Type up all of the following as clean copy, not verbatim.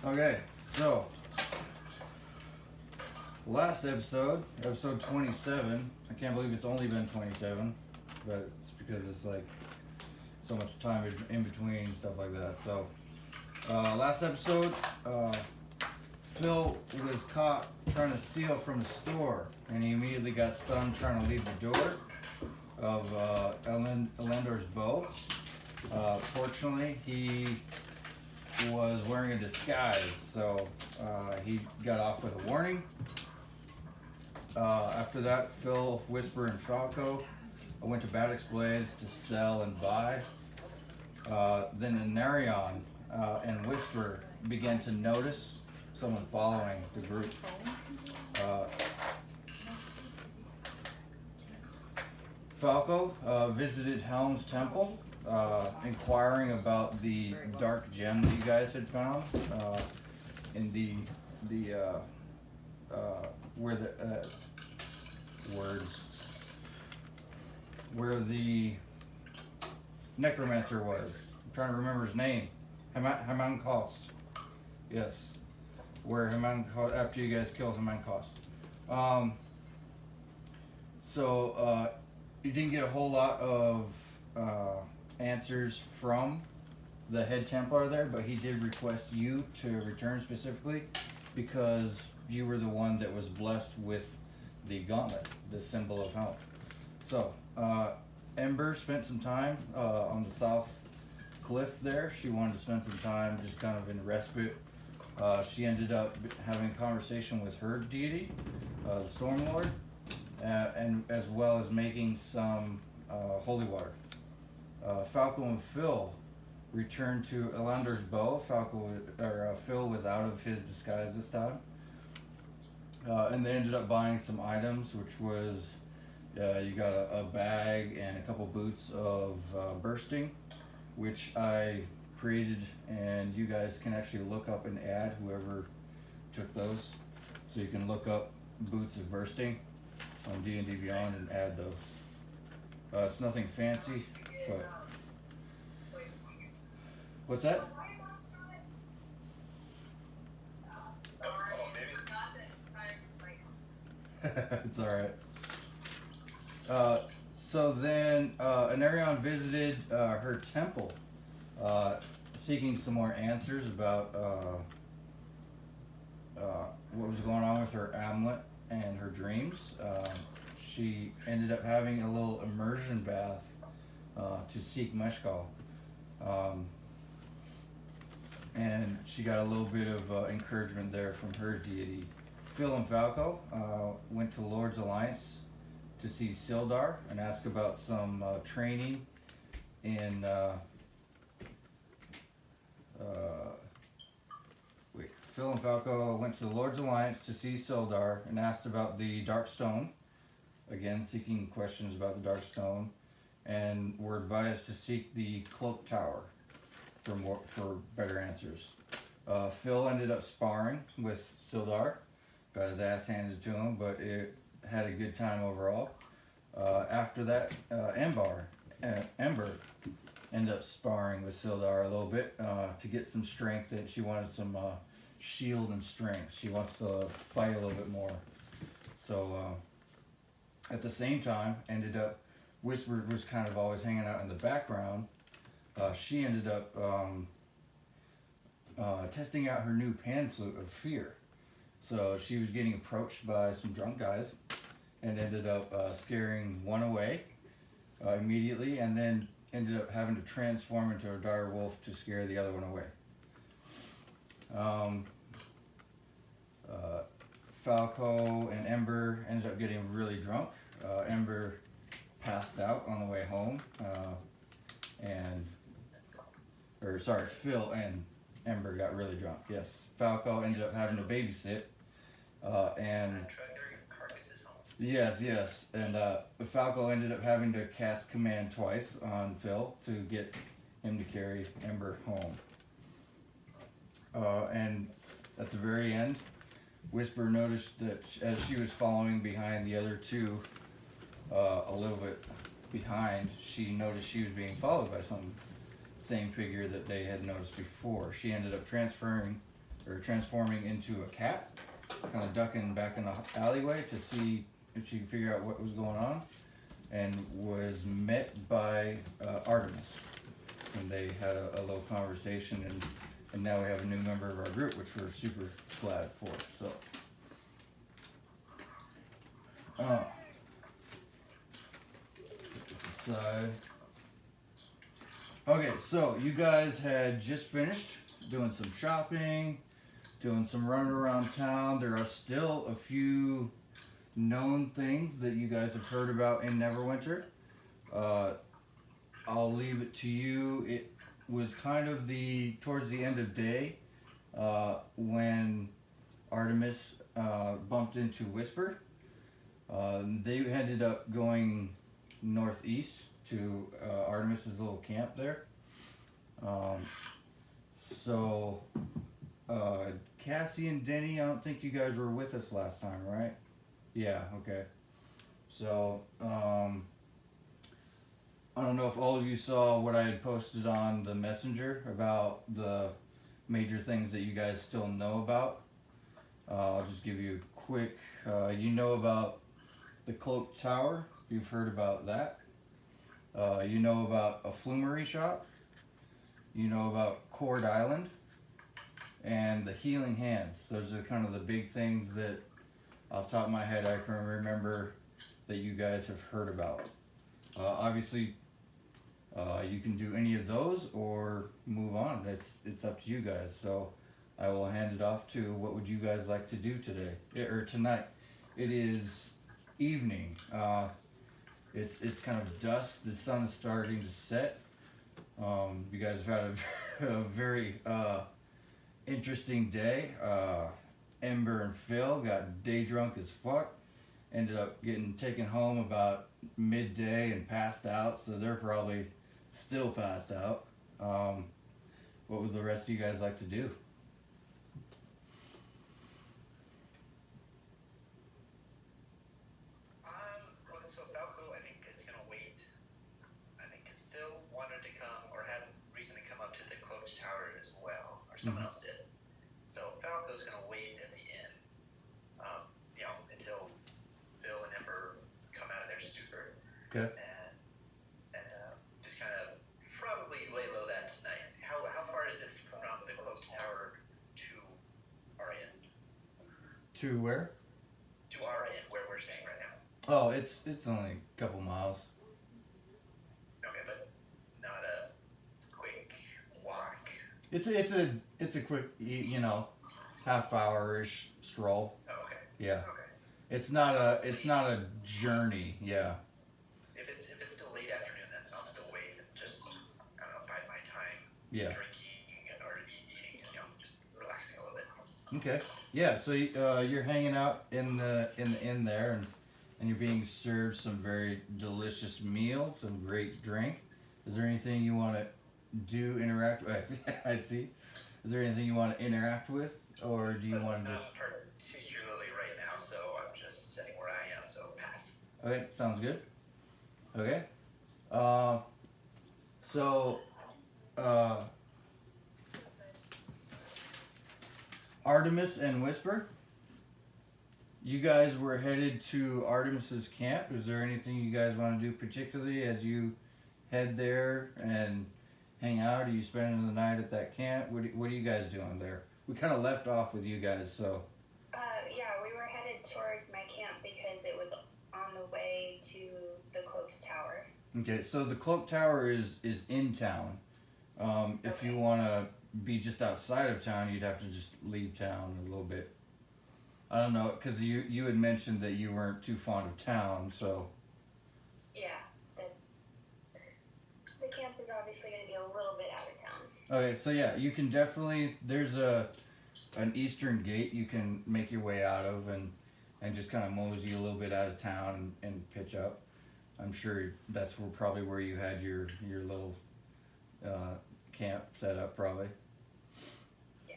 Okay, so last episode 27. I can't believe it's only been 27, but it's because it's like so much time in between stuff like that. So last episode, Phil was caught trying to steal from the store, and he immediately got stunned trying to leave the door of Elendor's bow. Fortunately, he was wearing a disguise, so he got off with a warning. After that, Phil, Whisper, and Falco went to Baddox Blades to sell and buy. Then Anarion and Whisper began to notice someone following the group. Falco visited Helm's Temple, inquiring about the dark gem that you guys had found in the where the where the necromancer was. I'm trying to remember his name. Haman Cost. Yes, where Haman Cost, after you guys killed Haman Cost. So you didn't get a whole lot of answers from the head Templar there, but he did request you to return specifically because you were the one that was blessed with the gauntlet, the symbol of help. So Ember spent some time on the south cliff there. She wanted to spend some time just kind of in respite. She ended up having a conversation with her deity, the Storm Lord, and as well as making some holy water. Falco and Phil returned to Elander's bow. Phil was out of his disguise this time, and they ended up buying some items, which was you got a bag and a couple boots of bursting, which I created, and you guys can actually look up and add whoever took those, so you can look up boots of bursting on D&D Beyond and add those. It's nothing fancy, but what's that? It's all right. So then Anarion visited her temple, seeking some more answers about what was going on with her amulet and her dreams. She ended up having a little immersion bath to seek Meshkal. And she got a little bit of encouragement there from her deity. Phil and Falco went to Lord's Alliance to see Sildar and ask about some training in Phil and Falco went to the Lord's Alliance to see Sildar and asked about the Dark Stone, again seeking questions about the Dark Stone, and were advised to seek the Cloak Tower for better answers. Phil ended up sparring with Sildar, got his ass handed to him, but it had a good time overall. After that, Ember ended up sparring with Sildar a little bit to get some strength, and she wanted some shield and strength. She wants to fight a little bit more. So at the same time, Whisper was kind of always hanging out in the background. She ended up testing out her new pan flute of fear. So she was getting approached by some drunk guys and ended up scaring one away immediately, and then ended up having to transform into a dire wolf to scare the other one away. Falco and Ember ended up getting really drunk. Ember passed out on the way home, Phil and Ember got really drunk. Yes, Falco ended up having to babysit, and yes, and Falco ended up having to cast command twice on Phil to get him to carry Ember home. And at the very end, Whisper noticed that as she was following behind the other two, a little bit behind, she noticed she was being followed by some same figure that they had noticed before. She ended up transferring or transforming into a cat, kind of ducking back in the alleyway to see if she could figure out what was going on, and was met by Artemis. And they had a little conversation, and now we have a new member of our group, which we're super glad for. So, put this aside. Okay, so you guys had just finished doing some shopping, doing some running around town. There are still a few known things that you guys have heard about in Neverwinter. I'll leave it to you. It was kind of towards the end of the day when Artemis bumped into Whisper. They ended up going northeast to Artemis's little camp there. So Cassie and Denny, I don't think you guys were with us last time, right? Yeah, okay. So I don't know if all of you saw what I had posted on the messenger about the major things that you guys still know about. I'll just give you a quick, you know about the Cloak Tower, you've heard about that. You know about a flumery shop. You know about Cord Island and the Healing Hands. Those are kind of the big things that off the top of my head I can remember that you guys have heard about. Obviously you can do any of those or move on. It's up to you guys. So I will hand it off to what would you guys like to do today or tonight. It is evening. It's kind of dusk. The sun is starting to set. You guys have had a very interesting day. Ember and Phil got day drunk as fuck. Ended up getting taken home about midday and passed out, so they're probably still passed out. What would the rest of you guys like to do? So Falco, I think is gonna wait. I think because Phil wanted to come or had recently come up to the Cloak Tower as well, or someone else did. So Falco's gonna wait at the inn, until Phil and Ember come out of their stupor. Okay. And just kind of probably lay low that tonight. How far is it from the Cloak Tower to our inn? To where? To our inn, where we're staying right now. Oh, it's only a couple miles. Okay, but not a quick walk. It's a quick, half hour-ish stroll. Oh, okay. Yeah. Okay. It's not a journey. Yeah. If it's still late afternoon, then I'll still wait and just bide my time. Yeah. Drinking or eating, just relaxing a little bit. Okay. Yeah. So you're hanging out in the inn there, and you're being served some very delicious meals, some great drink. Is there anything you want to do, interact with? I see. Is there anything you want to interact with, or do you want to just... Not particularly right now, so I'm just sitting where I am, so pass. Okay, sounds good. Okay. Artemis and Whisper, you guys were headed to Artemis's camp. Is there anything you guys want to do particularly as you head there and hang out? Are you spending the night at that camp? What are you guys doing there? We kind of left off with you guys, so. Yeah, we were headed towards my camp because it was on the way to the Cloaked Tower. Okay, so the Cloak Tower is in town. If you want to be just outside of town, you'd have to just leave town a little bit. I don't know, because you had mentioned that you weren't too fond of town, so. Yeah, the camp is obviously going to be a little bit out of town. Okay, so yeah, you can definitely, there's an eastern gate you can make your way out of and just kind of mosey a little bit out of town and pitch up. I'm sure that's probably where you had your little camp set up, probably. Yeah.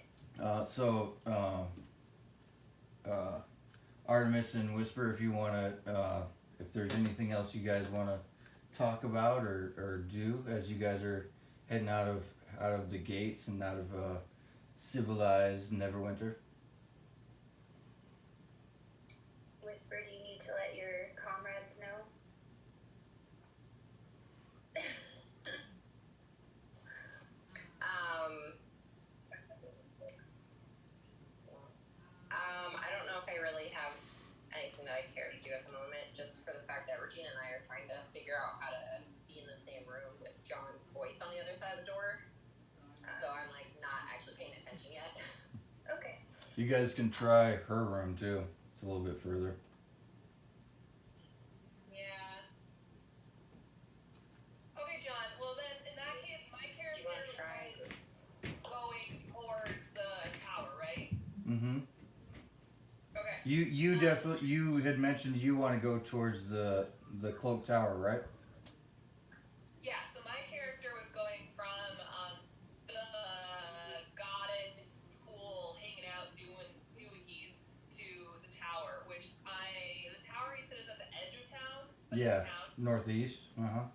Artemis and Whisper, if you want to, if there's anything else you guys want to talk about or do as you guys are heading out of the gates and out of civilized Neverwinter. Whisper, do you need to let your comrades know? I don't know if I really have anything that I care to do at the moment, just for the fact that Regina and I are trying to figure out how to be in the same room with John's voice on the other side of the door. So I'm like not actually paying attention yet. Okay. You guys can try her room too. It's a little bit further. Yeah. Okay, John. Well, then, in that case, my Do character you want to try? is going towards the tower, right? Mm-hmm. Okay. You had mentioned you want to go towards the cloak tower, right? Yeah. So my character was going from the goddess pool, hanging out, doing doohickeys, to the tower, which the tower you said is at the edge of town. Yeah. Town. Northeast. Uh-huh.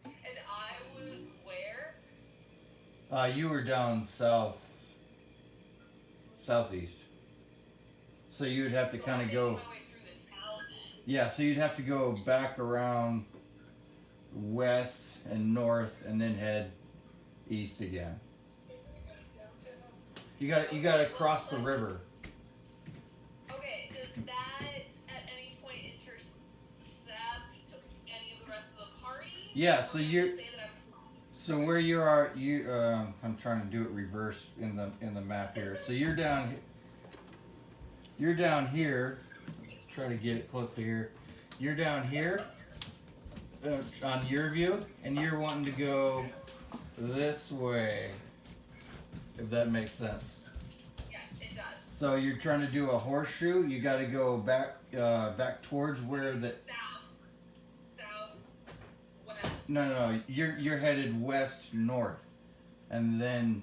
And I was where? You were down southeast. So you would have to So kind I'm of go. making my way through the town then. Yeah, so you'd have to go back around west and north and then head east again. You gotta cross the river. Okay, does that at any point intercept any of the rest of the party? Yeah, Or so can I you're- just say that I'm So where you are, I'm trying to do it reverse in the map here. So you're down here. Try to get it close to here. You're down here on your view, and you're wanting to go this way. If that makes sense. Yes, it does. So you're trying to do a horseshoe. You got to go back towards where the. South, west. No. You're headed west north, and then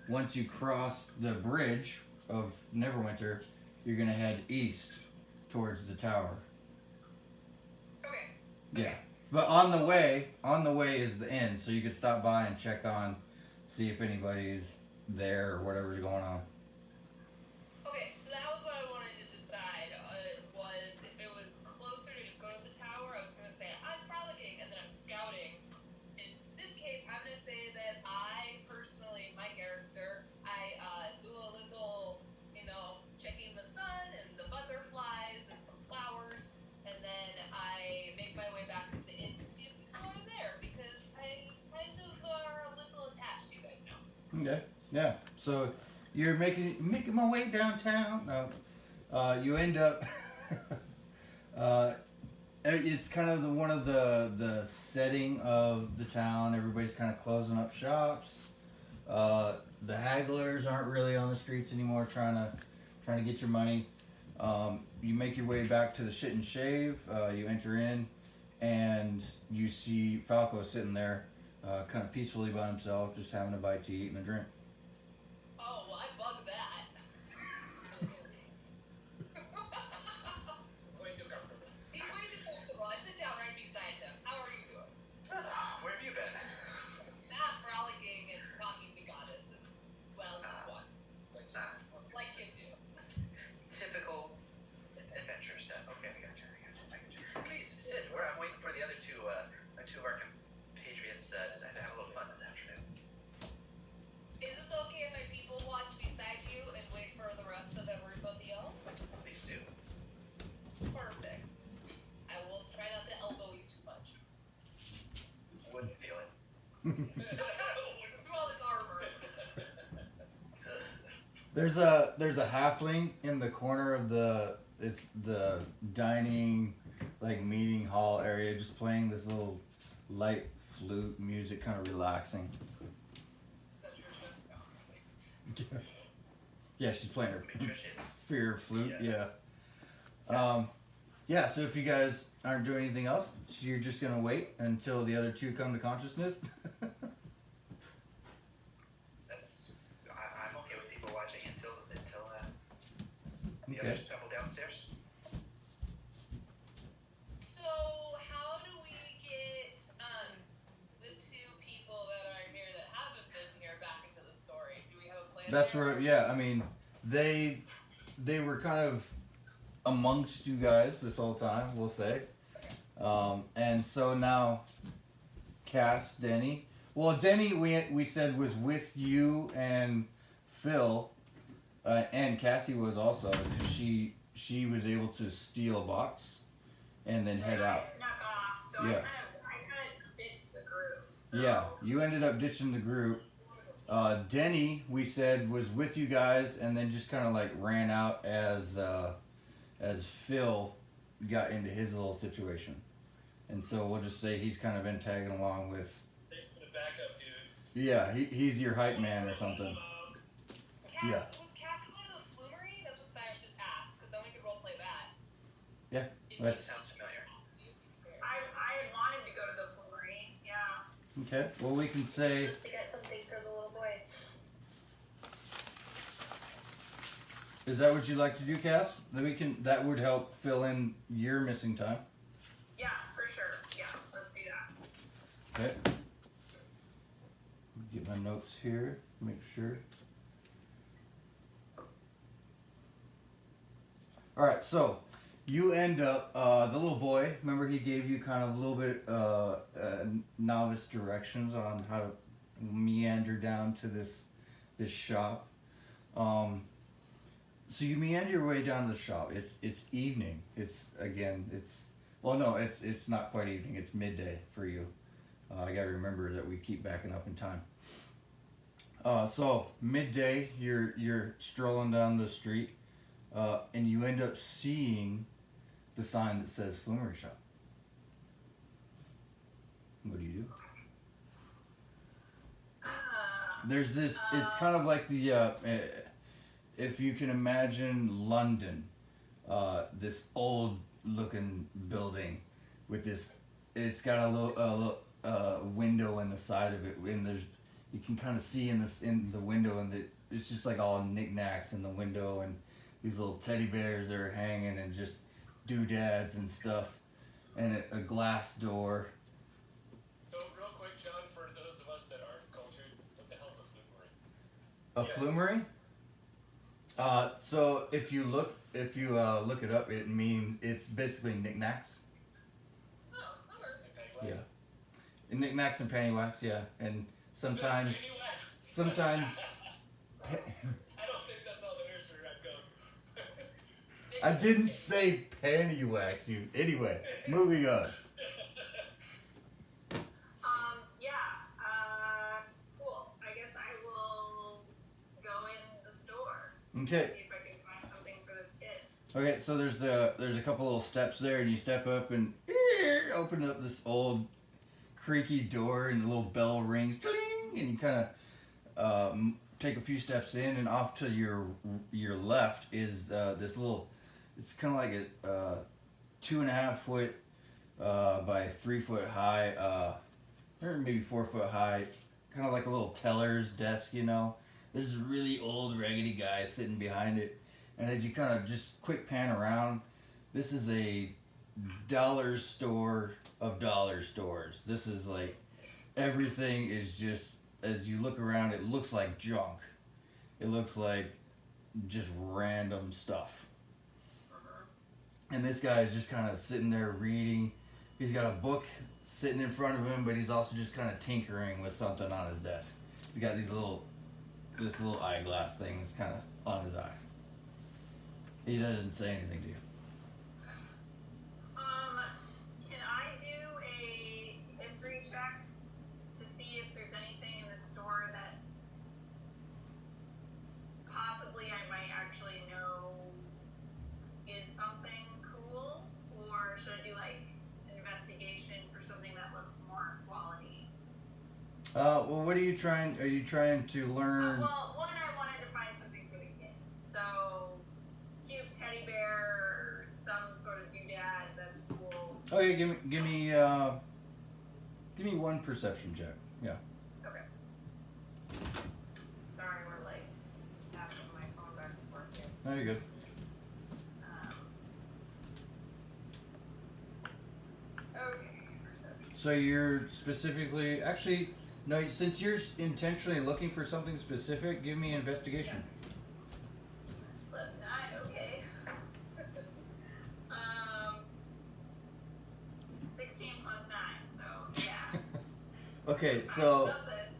once you cross the bridge of Neverwinter, you're gonna head east towards the tower. Okay. Yeah, but on the way is the inn, so you could stop by and check on, see if anybody's there or whatever's going on. Okay, so that was what I wanted to decide. Was if it was closer to just go to the tower, I was gonna say I'm frolicking and then I'm scouting. In this case, I'm gonna say that I personally, my character, I do a little, checking the sun and the butterflies and some flowers, and then I make my way back to the inn to see if people are there because I kind of are a little attached to you guys now. Okay. Yeah. So you're making my way downtown. You end up. It's kind of one of the setting of the town. Everybody's kind of closing up shops. The hagglers aren't really on the streets anymore, trying to get your money. You make your way back to the Shit and Shave. You enter in, and you see Falco sitting there, kind of peacefully by himself, just having a bite to eat and a drink. Oh, well, I bugged that. He's way too comfortable. I sit down right beside him. How are you doing? Where have you been? Not frolicking and talking to goddesses. Well, just one. Like you do. Typical adventure stuff. Okay, I got you. Please sit. I'm waiting for the other two of our compatriots to have a little fun this afternoon. Is it okay if I people watch beside you and wait for the rest of everybody else? Please do. Perfect. I will try not to elbow you too much. Wouldn't feel it. Through all this armor. There's a halfling in the corner of the dining meeting hall area, just playing this little light flute music, kind of relaxing. Is that Trisha? Yeah, she's playing her Patricia. fear flute. Yeah. Yeah. So if you guys aren't doing anything else, you're just gonna wait until the other two come to consciousness. I'm okay with people watching until the Okay. others stumble downstairs. So, how do we get the two people that are here that haven't been That's where, yeah, I mean, they were kind of amongst you guys this whole time, we'll say. And so now, Cass, Denny. Well, Denny, we said was with you and Phil, and Cassie was also, because she was able to steal a box and then head out. I snuck off, so Yeah. I kind of ditched the group. So. Yeah, you ended up ditching the group. Denny, we said, was with you guys and then just kind of like ran out as Phil got into his little situation. And so we'll just say he's kind of been tagging along with. Thanks for the backup, dude. Yeah, he's your hype man or something. Cass, Yeah. Was Cassie going to the Flumery? That's what Cyrus just asked, because then we could roleplay that. Yeah, that's Sounds familiar. I wanted to go to the Flumery, yeah. okay. Well, we can say. Just to get something for the little boy. Is that what you'd like to do, Cass? That would help fill in your missing time. Yeah, for sure. Yeah, let's do that. Okay. Get my notes here. Make sure. All right. So you end up the little boy. Remember, he gave you kind of a little bit novice directions on how to meander down to this shop. So you meander your way down to the shop. It's evening. It's not quite evening. It's midday for you. I gotta remember that we keep backing up in time. So midday, you're strolling down the street, and you end up seeing the sign that says Flumery Shop. What do you do? There's this. It's kind of like the. If you can imagine London, this old looking building with this, it's got a little window in the side of it, and you can kind of see in the window, and it's just like all knickknacks in the window, and these little teddy bears that are hanging, and just doodads and stuff, and a glass door. So, real quick, John, for those of us that aren't cultured, what the hell's a flumery? A flumery? So if you look it up, it's basically knickknacks. Oh, okay. And Yeah. Pennywise? And knickknacks and pennywise, yeah, and sometimes. Pennywise. I don't think that's how the nursery rhyme goes. I didn't say pennywise, you. Anyway, moving on. Yeah. Cool. I guess I will go in the store. Okay. See if I can find something for this kid. Okay, so there's a couple little steps there, and you step up and open up this old creaky door, and the little bell rings, ding, and you kind of take a few steps in, and off to your left is this little. It's kind of like a 2.5 foot by 3 foot high, or maybe 4 foot high, kind of like a little teller's desk, you know. There's a really old raggedy guy sitting behind it, and as you kind of just quick pan around, this is a dollar store of dollar stores. This is like everything is just, as you look around, it looks like junk. It looks like just random stuff. And this guy is just kind of sitting there reading. He's got a book sitting in front of him, but he's also just kind of tinkering with something on his desk. He's got this little eyeglass thing that's kind of on his eye. He doesn't say anything to you. Can I do a history check to see if there's anything in the store that possibly I might actually know is something cool, or should I do like an investigation for something that looks more quality? Well, what are you trying to learn? Well, one, I wanted to find something for the kid. So, cute teddy bear, some sort of doodad that's cool. Okay, give me one perception check. Yeah. Okay. Sorry, we're like passing my phone back and forth here. No, you're good. Okay, perception. So you're specifically, actually, No, since you're intentionally looking for something specific, give me investigation. +9, okay. 16 plus 9, so yeah. Okay, so Something.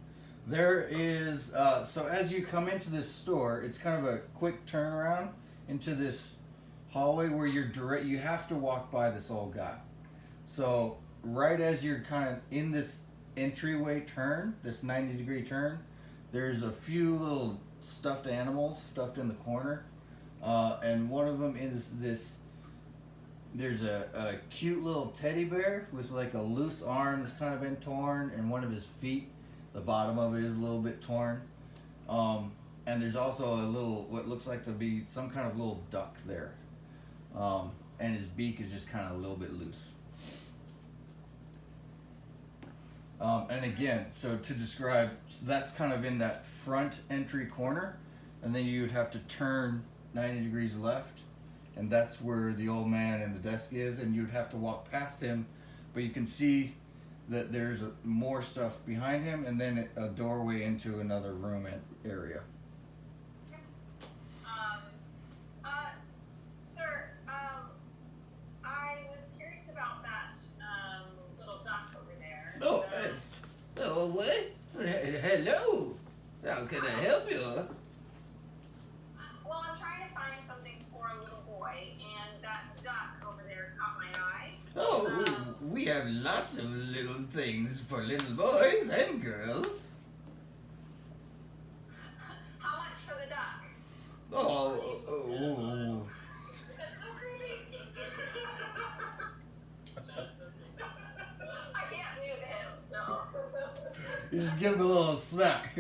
there is so as you come into this store, it's kind of a quick turnaround into this hallway where you have to walk by this old guy. So right as you're kind of in this entryway turn, this 90-degree turn, there's a few little stuffed animals stuffed in the corner, and one of them is this. There's a cute little teddy bear with like a loose arm that's kind of been torn, and one of his feet, the bottom of it is a little bit torn. And there's also a little, what looks like to be some kind of little duck there. And his beak is just kind of a little bit loose. And again, so to describe, so that's kind of in that front entry corner, and then you'd have to turn 90 degrees left, and that's where the old man and the desk is, and you'd have to walk past him, but you can see that there's more stuff behind him, and then a doorway into another room area. Sir, I was curious about that little duck over there. Oh, oh, what? Hello. How can I help you? Well, I'm trying to find something for a little boy, and that duck over there caught my eye. Oh, we have lots of little things for little boys and girls. How much for the duck? Oh. That's so creepy. I can't mute him, so. You just give him a little smack.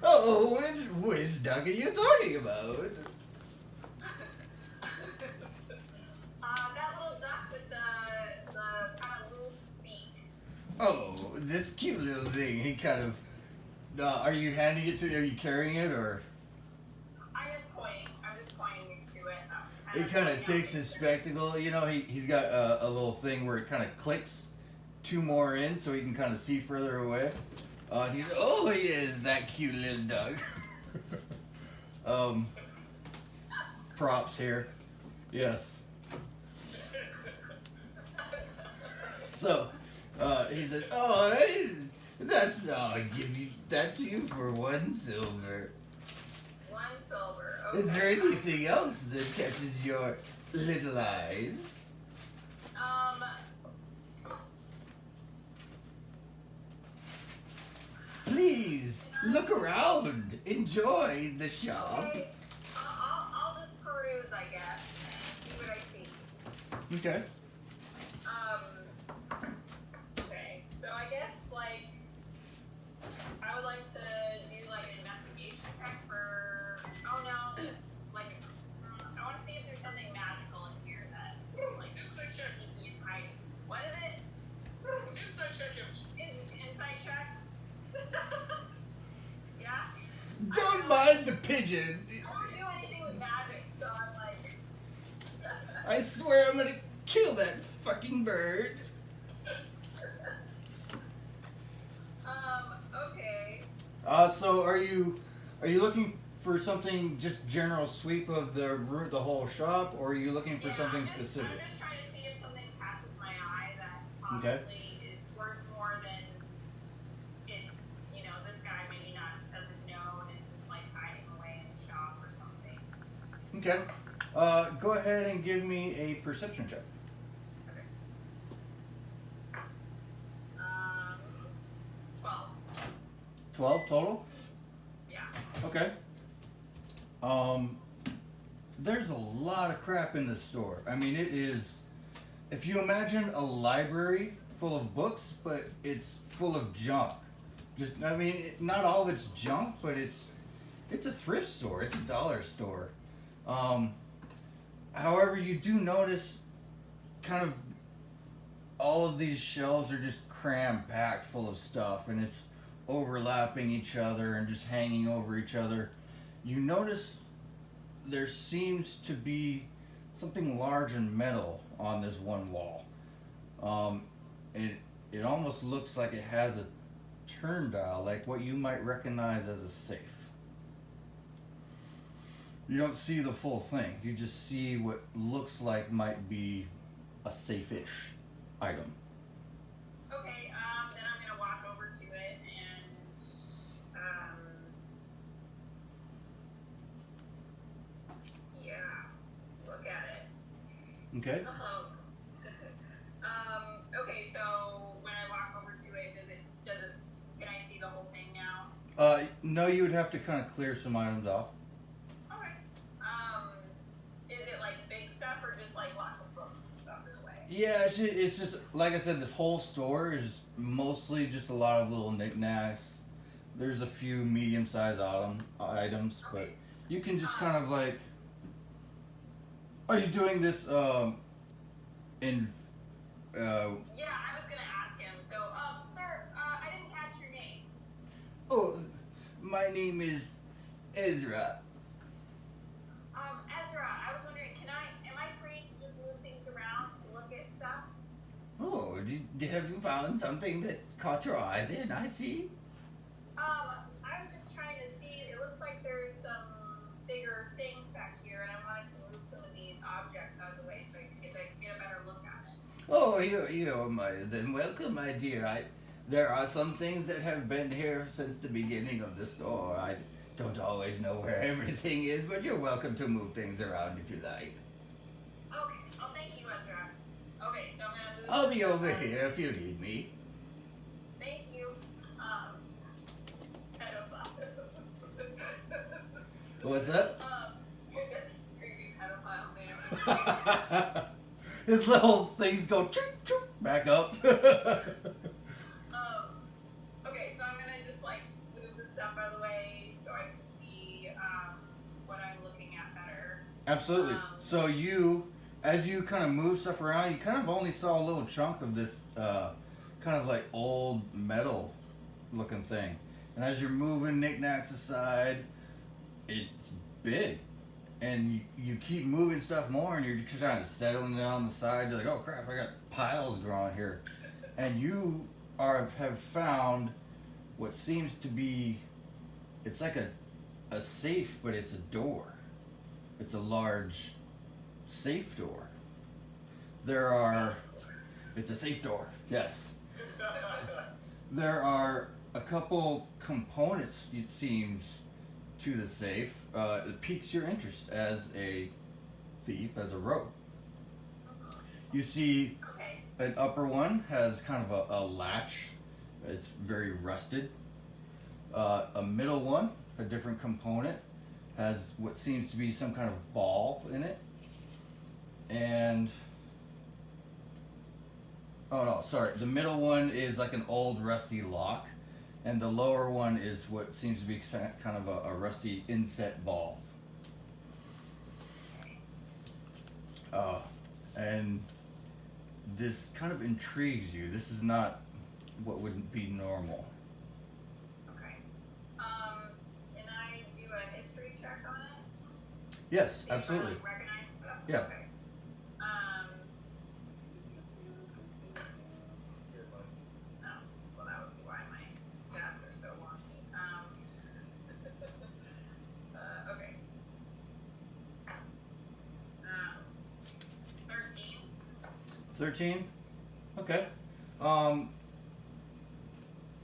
Oh, which duck are you talking about? That little duck with the kind of loose beak. Oh, this cute little thing. He kind of. Are you handing it to? Are you carrying it, or? I'm just pointing to it. He kind of takes his spectacle. You know, he's got a little thing where it kind of clicks 2 more in, so he can kind of see further away. And he's, oh, he is that cute little dog. Props here. Yes. So, he said, oh, I'll give you that to you for 1 silver. 1 silver. Okay. Is there anything else that catches your little eyes? Please, look around. Enjoy the shop. Okay. I'll just peruse, I guess, and see what I see. Okay. Okay. So I guess, like, I would like to do, like, an investigation check for, oh no, like, I want to see if there's something magical in here that is, like, Insight check. sneaky and hiding. What is it? Insight check him. Insight check? Yeah? Don't mind the pigeon. I don't do anything with magic, so I'm like, I swear I'm gonna kill that fucking bird. okay. So are you looking for something just general sweep of the whole shop, or are you looking for Yeah, something I'm just specific? trying to see if something catches my eye that possibly Okay. is worth more than it's, you know, this guy maybe not doesn't know and it's just like hiding away in the shop or something. Okay. Go ahead and give me a perception check. Okay. 12. 12 total? Yeah. Okay. There's a lot of crap in this store. I mean, it is, if you imagine a library full of books, but it's full of junk. Just, I mean, not all of it's junk, but it's a thrift store. It's a dollar store. However, you do notice kind of all of these shelves are just cram-packed full of stuff, and it's overlapping each other and just hanging over each other. You notice there seems to be something large and metal on this one wall. it almost looks like it has a turn dial, like what you might recognize as a safe. You don't see the full thing. You just see what looks like might be a safe-ish item. Okay, then I'm gonna walk over to it and, yeah, look at it. Okay. Okay, so when I walk over to it, can I see the whole thing now? No, you would have to kind of clear some items off. Okay. Is it like big stuff or just like lots of books and stuff in a way? Yeah, it's just like I said. This whole store is mostly just a lot of little knickknacks. There's a few medium-sized items, but you can just kind of like. Are you doing this in? Yeah, I was gonna ask him. So, sir, I didn't catch your name. Oh, my name is Ezra. Ezra, I was wondering, am I free to just move things around to look at stuff? Oh, have you found something that caught your eye then? I see. I was just trying to see, it looks like there's some bigger things back here, and I wanted to move some of these objects out of the way so I could get a better look at it. Oh, then welcome, my dear. There are some things that have been here since the beginning of the store. I don't always know where everything is, but you're welcome to move things around if you like. Okay, oh, thank you, Ezra. Okay, so I'm gonna move. I'll be over here if you need me. Thank you. What's up? Creepy pedophile man. His little things go choop, choop, back up. Okay, so I'm gonna just like move the stuff out of the way so I can see what I'm looking at better. Absolutely. So as you kind of move stuff around, you kind of only saw a little chunk of this kind of like old metal looking thing. And as you're moving knickknacks aside, it's big. And you keep moving stuff more, and you're just kind of settling down the side. You're like, oh crap, I got piles growing here. And you have found what seems to be, it's like a safe, but it's a door. It's a large safe door. It's a safe door, yes. There are a couple components, it seems, to the safe. It piques your interest as a thief, as a rogue. You see Okay. an upper one has kind of a latch. It's very rusted. A middle one, a different component, has what seems to be some kind of ball in it. And oh no, sorry. The middle one is like an old rusty lock, and the lower one is what seems to be kind of a rusty inset ball. And this kind of intrigues you. This is not what would be normal. Okay. Can I do a history check on it? Yes, See if I, absolutely. like, recognize stuff? Yeah. Okay. Oh, well, that would be why my stats are so wonky. Okay. 13. 13? Okay.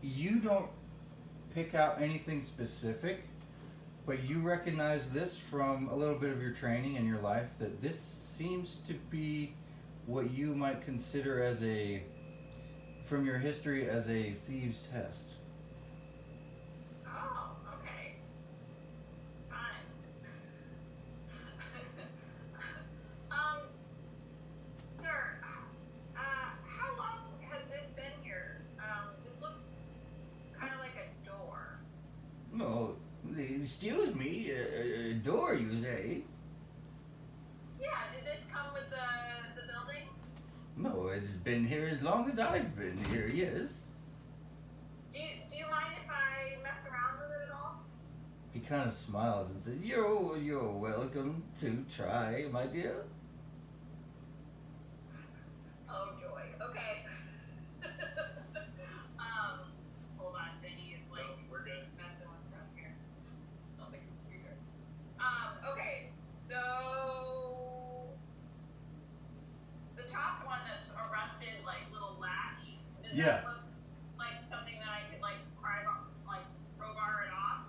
You don't pick out anything specific, but you recognize this from a little bit of your training in your life, that this seems to be what you might consider from your history, as a thieves' test. Oh, okay. Fine. Sir, how long has this been here? This looks kind of like a door. No, excuse me, a door, you say? Yeah, did this come with the building? No, it's been here as long as I've been here, yes. Do you mind if I mess around with it at all? He kind of smiles and says, You're welcome to try, my dear." Oh, joy. Okay. Does Yeah. that look like something that I could like crowbar it off?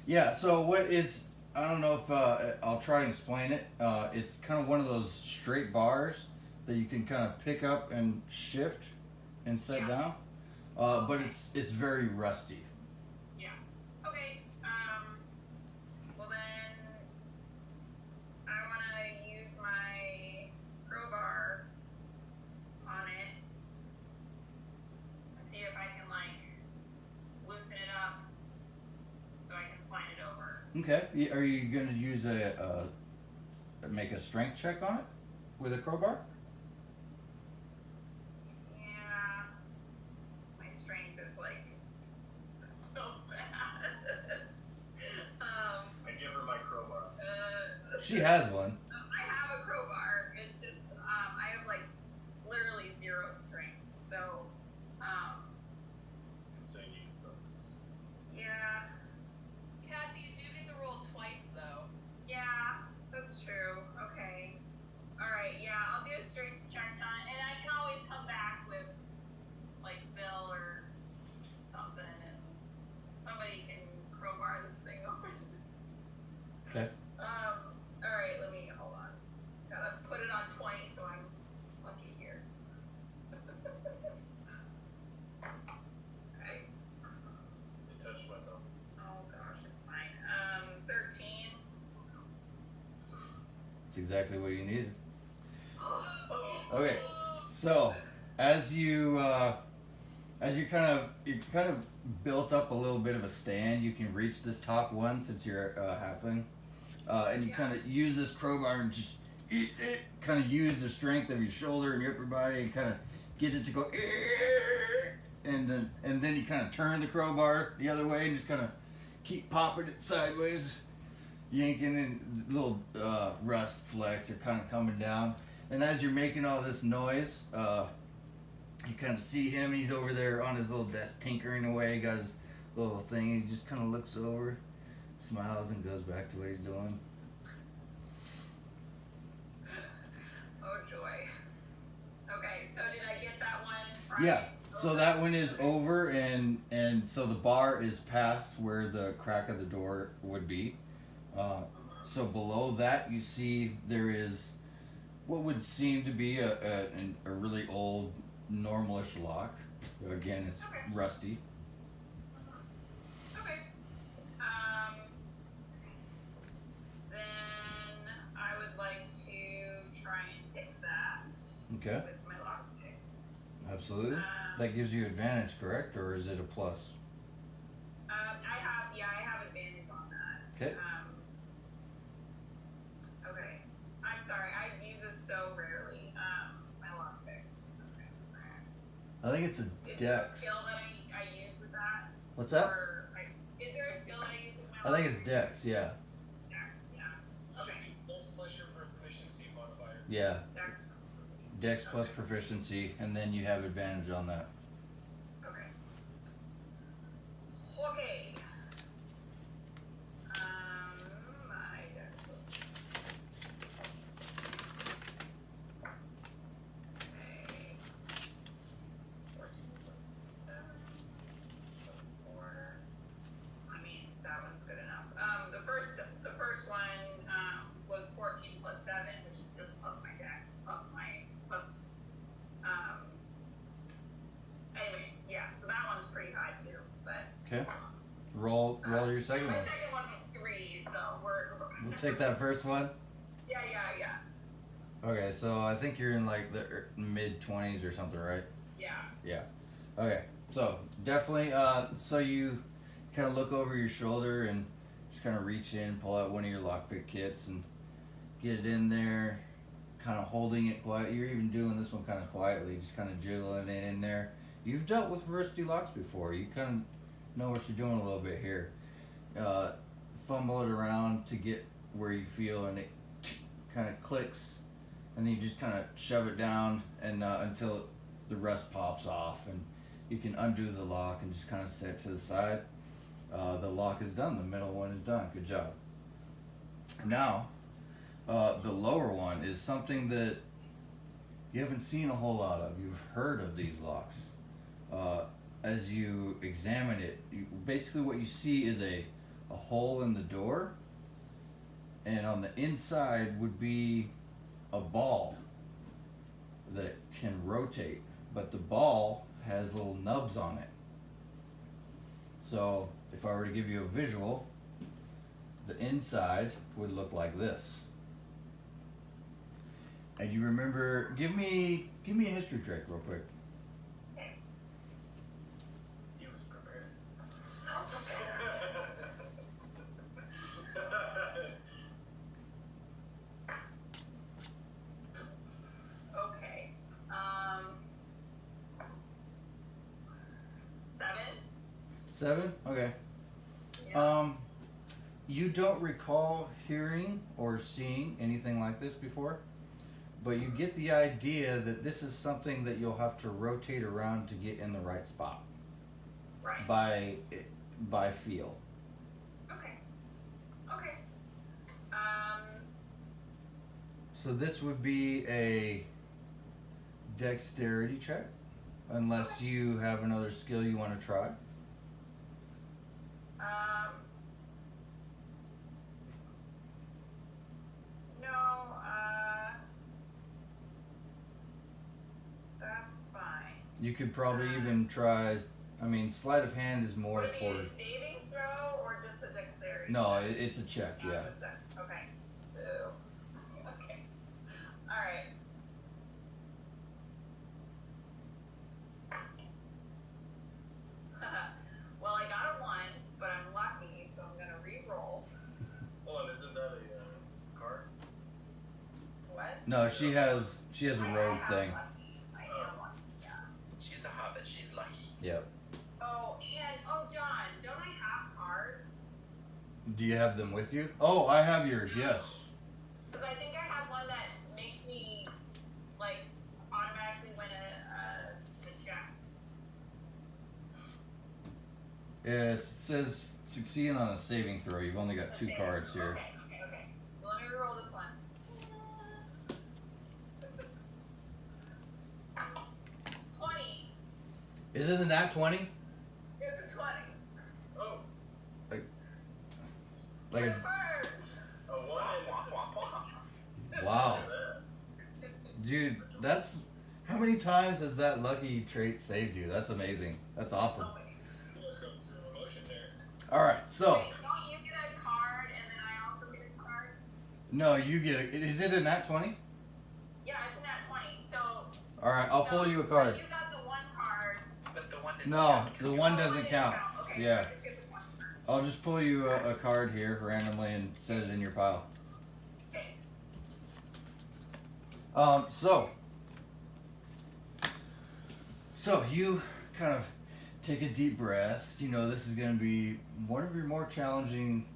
Yeah, so what is, I don't know if I'll try and explain it. It's kind of one of those straight bars that you can kind of pick up and shift and set Yeah. down. But it's very rusty. Yeah. Okay. Well then, I want to use my crowbar on it and see if I can like loosen it up so I can slide it over. Okay, are you going to use make a strength check on it with a crowbar? Yeah. My strength is like so bad. I give her my crowbar. She has one. I have a crowbar. It's just I have like literally zero strength. So So you need a crowbar. yeah, Cassie, you do get the roll twice though. yeah, that's true. Okay, all right, yeah, I'll do a strength check on it, and I can always come back with like Bill or something, and somebody can crowbar this thing open. Okay. All right, let me hold on. Gotta put it on 20, so I'm lucky here. Okay. It touched my thumb. Oh gosh, it's fine. 13. It's exactly what you needed. Okay, so as you kind of built up a little bit of a stand, you can reach this top one since you're halfling, and you kind of use this crowbar and just kind of use the strength of your shoulder and your upper body and kind of get it to go, and then you kind of turn the crowbar the other way and just kind of keep popping it sideways, yanking, and little rust flecks are kind of coming down. And as you're making all this noise, you kind of see him. He's over there on his little desk tinkering away. Got his little thing. And he just kind of looks over, smiles, and goes back to what he's doing. Oh joy. Okay, so did I get that one right? Yeah. So that one is over, and so the bar is past where the crack of the door would be. So below that, you see there is what would seem to be a really old, normalish lock. Again, it's Okay. rusty. Okay. Then I would like to try and pick that Okay. with my lockpicks. Absolutely. That gives you advantage, correct? Or is it a plus? I have advantage on that. Okay. Okay. I'm sorry, I use this so rarely. My lockpicks. Okay. I think it's a Is there a dex. skill that I use with that? What's that? Is there a skill that I use with my I think it's lockpicks? dex, yeah. Dex, yeah. Okay. Dex plus your proficiency modifier. Yeah. Dex. Dex plus proficiency, and then you have advantage on that. Okay. Okay. My dex plus. Okay. 14 plus 7 plus 4. I mean, that one's good enough. The first one was 14 plus 7, which is just plus my dex, plus anyway, yeah, so that one's pretty high too, but Okay. Roll your second my one. second one was 3, so we're We'll take that first one. yeah. Okay, so I think you're in like the mid 20s or something, right? Yeah. Okay, so definitely, so you kind of look over your shoulder and just kind of reach in, pull out one of your lockpick kits and get it in there, kind of holding it quiet. You're even doing this one kind of quietly, just kind of jiggling it in there. You've dealt with rusty locks before. You kind of know what you're doing a little bit here. Fumble it around to get where you feel, and it kind of clicks, and then you just kind of shove it down and until the rust pops off, and you can undo the lock and just kind of set it to the side. The lock is done. The middle one is done. Good job. Now, the lower one is something that you haven't seen a whole lot of. You've heard of these locks. As you examine it, basically what you see is a hole in the door, and on the inside would be a ball that can rotate, but the ball has little nubs on it. So if I were to give you a visual, the inside would look like this. And you remember, give me a history check real quick. He was prepared. Okay. 7. 7? Okay. Yeah. You don't recall hearing or seeing anything like this before, but you get the idea that this is something that you'll have to rotate around to get in the right spot Right. by feel. Okay. Okay. So this would be a dexterity check, unless you have another skill you want to try. No, that's fine. You could probably even try. I mean, sleight of hand is more Would it be for. a saving throw or just a dexterity? No, it's a check. Yeah. Just a- Okay. Boo. Okay. Alright. Well, I got a 1, but I'm lucky, so I'm gonna re-roll. Hold on, isn't that a card? What? No, she has a I rogue have thing. lucky. I am lucky, yeah. She's a hobbit. She's lucky. Yep. John, don't I have cards? Do you have them with you? Oh, I have yours. Yes. Because I think I have one that makes me, like, automatically win a check. It says succeeding on a saving throw. You've only got 2 Okay. cards here. Okay. So let me roll this one. 20. Is it a nat 20? It's a 20. Oh, Like a, Confirmed. a 1 and wow, that. dude, that's how many times has that lucky trait saved you? That's amazing. That's awesome. Welcome through emotion there. All right, so Wait, don't you get a card and then I also get a card? no, you get it. Is it a nat 20? Yeah, it's a nat 20. So. All right, I'll pull you a card. You got the 1 card. But the one didn't No, count because the you- one Oh, doesn't didn't count. Okay, Yeah. I just get the 1 card. I'll just pull you a card here randomly and set it in your pile. Okay. So you kind of take a deep breath. You know this is going to be one of your more challenging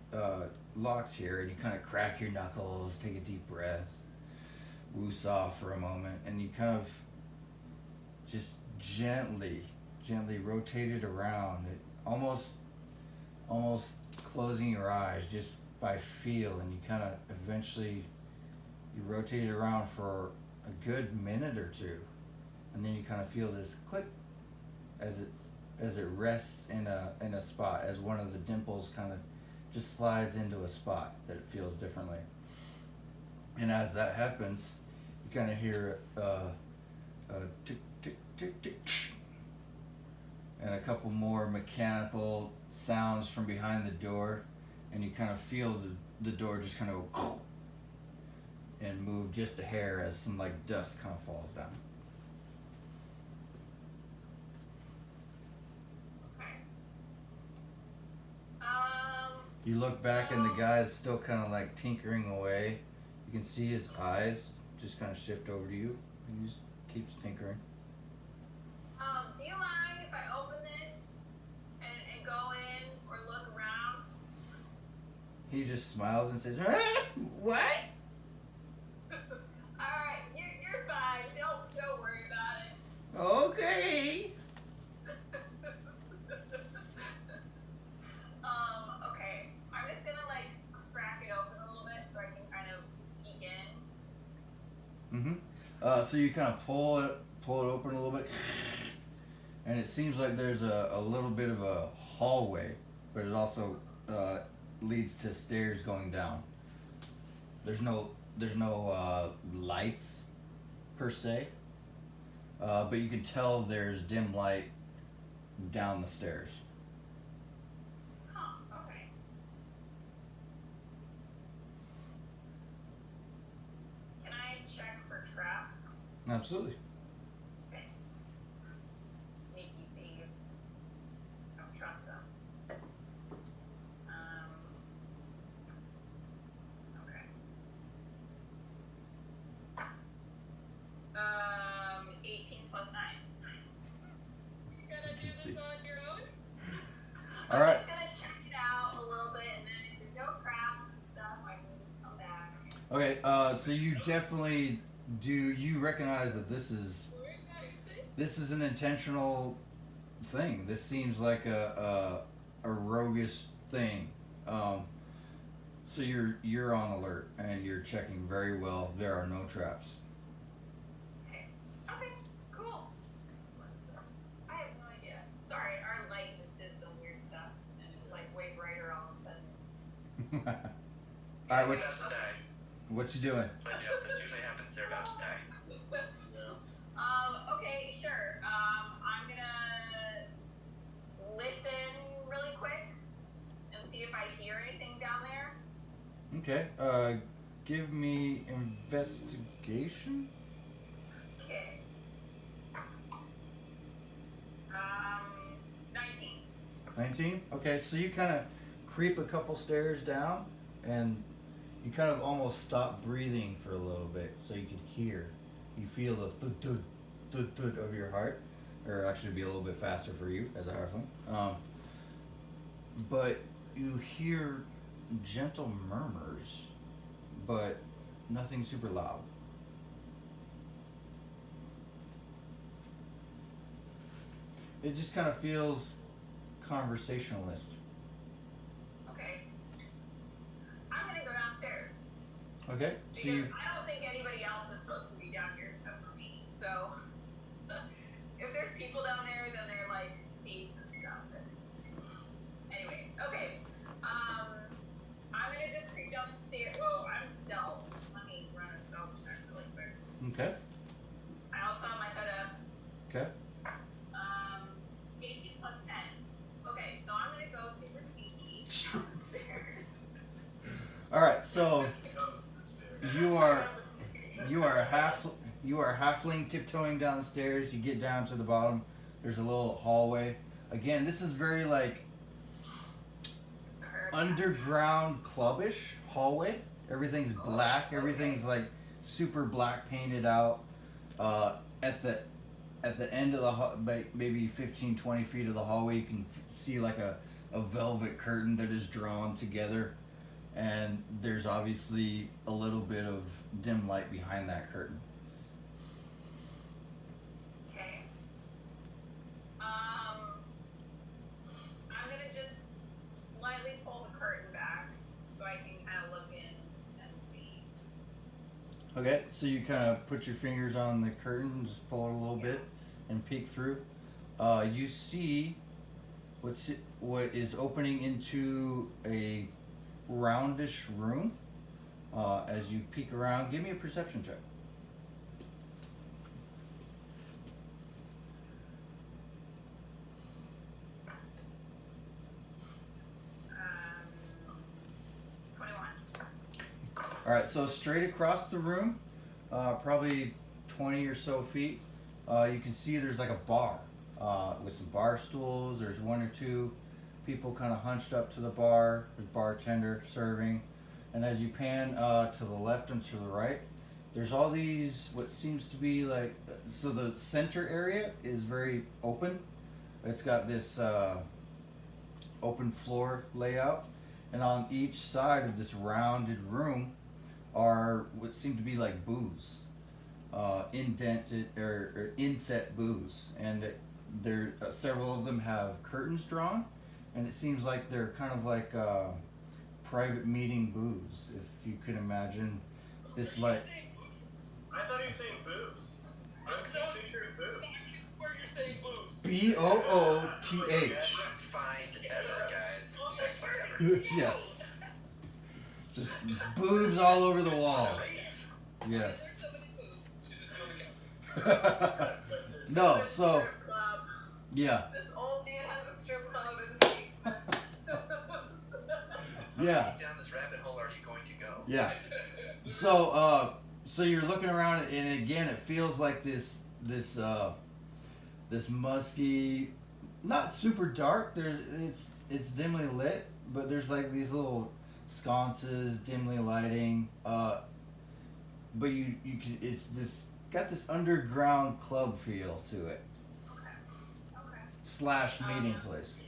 locks here, and you kind of crack your knuckles, take a deep breath, woosah for a moment, and you kind of just gently rotate it around. It almost closing your eyes just by feel, and you kind of eventually you rotate it around for a good minute or two, and then you kind of feel this click as it rests in a spot, as one of the dimples kind of just slides into a spot that it feels differently. And as that happens, you kind of hear a tick tick tick tick, and a couple more mechanical sounds from behind the door, and you kind of feel the door just kind of go and move just a hair as some like dust kind of falls down. Okay. You look back and the guy's still kind of like tinkering away. You can see his eyes just kind of shift over to you, and he just keeps tinkering. Do you mind if I open this and go in or look around? He just smiles and says, "What?" Alright, you're fine. Don't worry about it. Okay. Okay. I'm just gonna like crack it open a little bit so I can kind of peek in. So you kind of pull it open a little bit, and it seems like there's a little bit of a hallway, but it also leads to stairs going down. There's no lights per se, but you can tell there's dim light down the stairs. Huh, okay. Can I check for traps? Absolutely. Okay. Sneaky thieves. Don't trust them. Okay. 18 plus 9. You gonna do this on your own? All I'm right. just gonna check it out a little bit, and then if there's no traps and stuff, I can just come back. Okay. So you definitely do. You recognize that this is an intentional thing. This seems like a roguish thing. So you're on alert and you're checking very well. There are no traps. Okay. Okay. Cool. I have no idea. Sorry, our light just did some weird stuff, and it's like way brighter all of a sudden. All right. They're about to die. What you doing? But yeah, this usually happens. They're about to die. Okay, sure. I'm gonna listen really quick and see if I hear anything down there. Okay. Give me investigation. Okay. 19. 19. Okay. So you kind of creep a couple stairs down, and you kind of almost stop breathing for a little bit, so you can hear. You feel the thud of your heart, or actually be a little bit faster for you as a halfling. But you hear gentle murmurs, but nothing super loud. It just kind of feels conversationalist. Okay. I'm gonna go downstairs. Okay, so Because you I don't think anybody else is supposed to be down here except for me. So if there's people down there, then they're like thieves and stuff. Anyway, okay. I'm gonna just creep down the stairs. Oh, I'm stealth. Let me run a stealth check really quick. okay? I also have my hood up. Okay. 18 plus 10. Okay, so I'm gonna go super sneaky downstairs. All right, so Comes the stairs. you are halfling tiptoeing down the stairs. You get down to the bottom. There's a little hallway. Again, this is very like It's a herd. underground clubbish hallway. Everything's black. Everything's like super black painted out. At the end of the maybe 15, 20 feet of the hallway, you can see like a velvet curtain that is drawn together, and there's obviously a little bit of dim light behind that curtain. Okay. I'm gonna just slightly pull the curtain back so I can kind of look in and see. Okay, so you kind of put your fingers on the curtain, just pull it a little bit, and peek through. You see what is opening into a roundish room. As you peek around, give me a perception check. Um, 21. All right, so straight across the room, probably 20 or so feet, you can see there's like a bar with some bar stools. There's one or two people kind of hunched up to the bar. There's bartender serving, and as you pan to the left and to the right, there's all these what seems to be like. So the center area is very open. It's got this open floor layout, and on each side of this rounded room are what seem to be like booths, indented or inset booths, and there several of them have curtains drawn, and it seems like they're kind of like private meeting booths, if you can imagine this like I thought you were saying boobs. I was picturing boobs. Where you're saying boobs? BOOTH. Find ever, guys. Best part ever. Yes. Just boobs all over the walls. Yes. There's so many boobs. She's just going to count. No, This so strip club. yeah, This old man has a strip club in his basement. How yeah, deep down this rabbit hole are you going to go? yeah. So you're looking around, and again, it feels like this musky, not super dark. It's dimly lit, but there's like these little sconces, dimly lighting. But you can, it's this got this underground club feel to it Okay. / meeting place.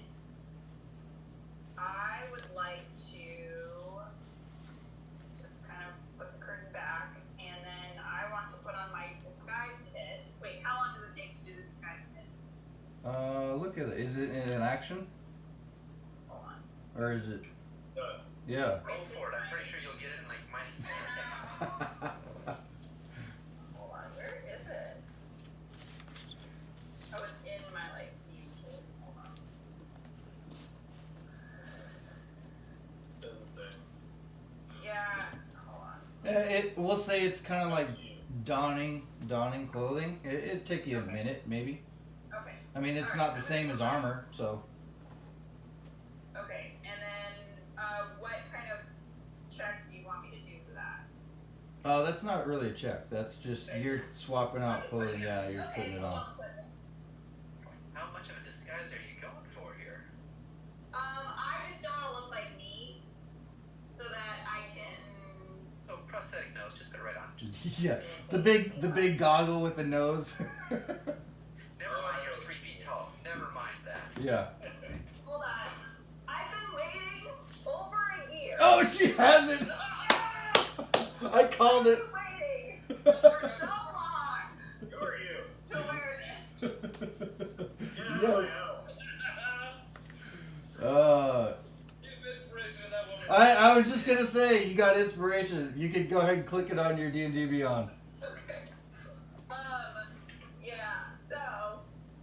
I would like to just kind of put the curtain back, and then I want to put on my disguise kit. Wait, how long does it take to do the disguise kit? Look at it. Is it in an action, Hold on. or is it? Done. Yeah. Roll for it. I'm pretty sure you'll get it in like minus 4 seconds. Hold on. Where is it? Oh, it's in my like these tools. Hold on. Doesn't say. Yeah. Hold on. We'll say it's kind of like donning clothing. It'd take you a minute, maybe. Okay. I mean, it's not the same as armor, so. Okay. And then, what kind of check do you want me to do for that? Oh, that's not really a check. That's just you're swapping out clothing. Yeah, you're just putting it on. How much of a disguise are you going for here? I just don't want to look like me, so that I can. Oh, prosthetic nose. Just put it right on. Just Yeah, the big goggle with the nose. never mind. You're 3 feet tall. Never mind that. Yeah. Hold on. I've been waiting over a year. Oh, she has it. I called it. I've been waiting for so long Who are you? to wear this. Get out of my Yes. house. Give inspiration to that woman. I was just gonna say you got inspiration. You could go ahead and click it on your D&D Beyond. Okay. Yeah. So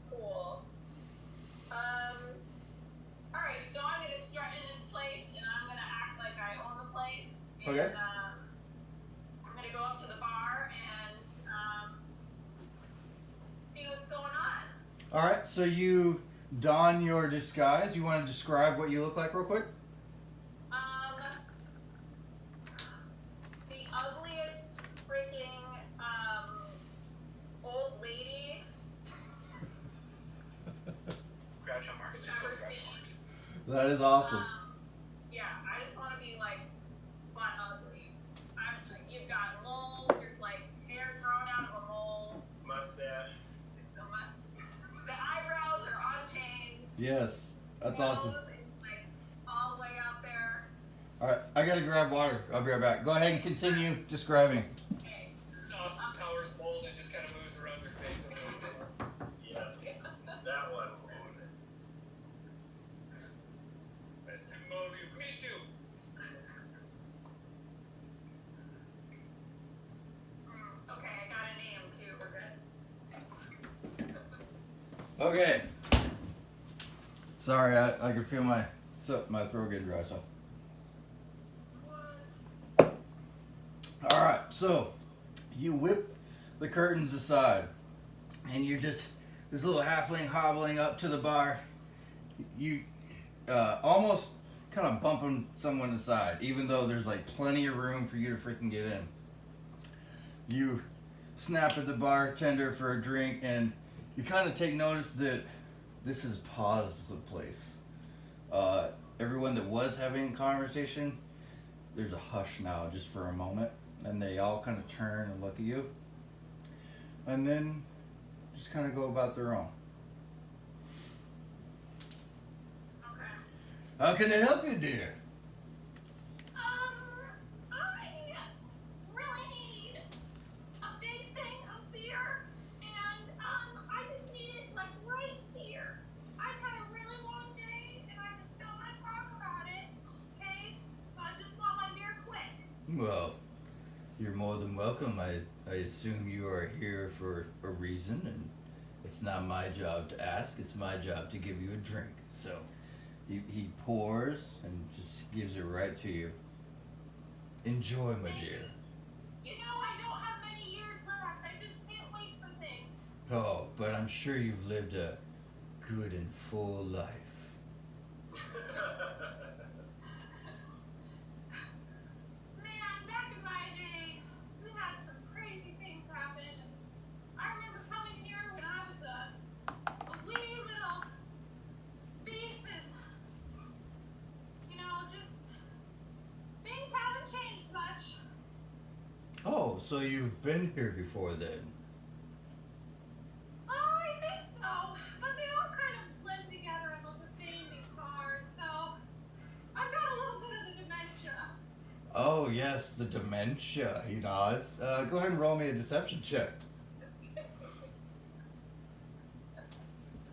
cool. All right. So I'm gonna start in this place, and I'm gonna act like I own the place. And, Okay. I'm gonna go up to the bar and see what's going on. All right, so you don your disguise. You want to describe what you look like real quick? The ugliest freaking old lady Groucho Marx. Just go with Groucho Marx. That is awesome. Yeah, I just want to be like butt ugly. You've got moles. There's like hair growing out of a mole. Mustache. The eyebrows are unchanged. Yes, that's awesome. Nose is like all the way out there. All right, I gotta grab water. I'll be right back. Go ahead and continue describing. Okay. Austin Powers mold that just kind of moves around your face and moves it. Yes. That one. Nice to mold you. Me too. Okay, I got a name too. We're good. Okay. Sorry, I can feel my throat getting dry. So. All right, so you whip the curtains aside, and you're just this little halfling hobbling up to the bar. You almost kind of bumping someone aside, even though there's like plenty of room for you to freaking get in. You snap at the bartender for a drink, and you kind of take notice that this has paused the place. Everyone that was having a conversation, there's a hush now just for a moment, and they all kind of turn and look at you, and then just kind of go about their own. Okay. How can I help you, dear? I really need a big thing of beer, and I just need it like right here. I've had a really long day, and I just don't want to talk about it. Okay, so I just want my beer quick. Well, You're more than welcome. I assume you are here for a reason, and it's not my job to ask, it's my job to give you a drink. So he pours and just gives it right to you. Enjoy, my dear. You know, I don't have many years left. I just can't wait for things. Oh, but I'm sure you've lived a good and full life. Man, back in my day, we had some crazy things happen. I remember coming here when I was a wee little thief, and you know, just things haven't changed much. Oh, so you've been here before then? Oh, I think so, but they all kind of blend together and look the same, these cars. So I've got a little bit of the dementia. Oh, yes, the dementia. He nods. Go ahead and roll me a deception check.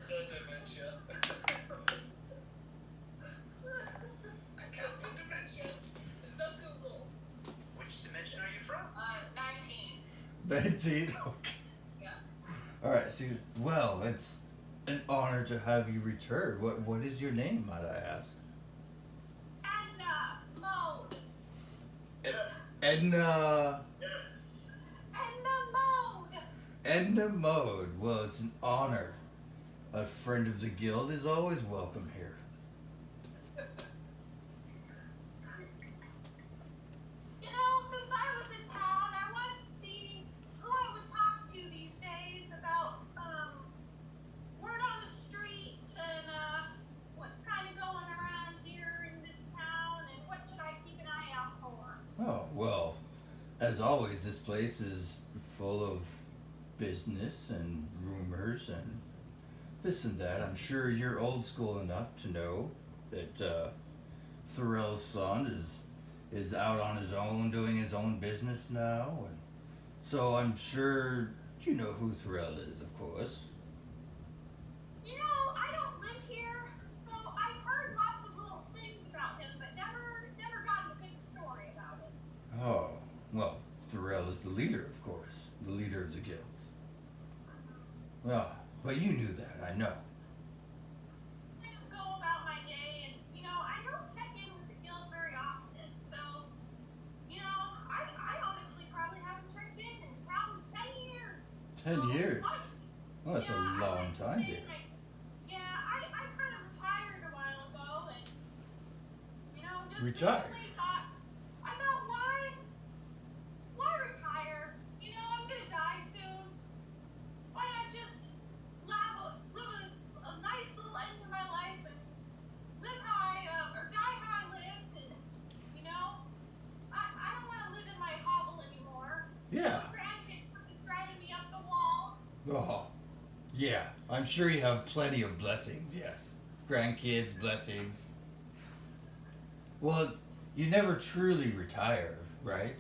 The dementia. I got the dementia. The Google. Which dimension are you from? 19. 19? Okay. Yeah. Alright, so, well, it's an honor to have you return. What is your name, might I ask? Mode. Edna. Yes. Mode. Edna Mode. Well, it's an honor. A friend of the guild is always welcome here. You know, since I was in town, I wanted to see who I would talk to these days about, word on the street and, what's kind of going around here in this town and what should I keep an eye out for. Oh, well, as always, this place is full of business and rumors and this and that. I'm sure you're old school enough to know that Thorell's son is out on his own doing his own business now. And so I'm sure you know who Thorell is, of course. You know, I don't live here, so I've heard lots of little things about him, but never gotten a good story about him. Oh, well, Thorell is the leader, of course, the leader of the guild. Well, but you knew that, I know. I don't go about my day, and you know, I don't check in with the guild very often. So, you know, I honestly probably haven't checked in probably 10 years. 10 years? Well, that's Yeah, a I long like to time, say dear. I kind of retired a while ago, and you know, just Retired? recently I thought, why retire? You know, I'm gonna die soon. Why not just live a nice little end to my life and live how or die how I lived, and you know, I don't want to live in my hovel anymore. Yeah. Those grandkids are just driving me up the wall. Oh, yeah. I'm sure you have plenty of blessings, yes. Grandkids, blessings. Well, you never truly retire, right?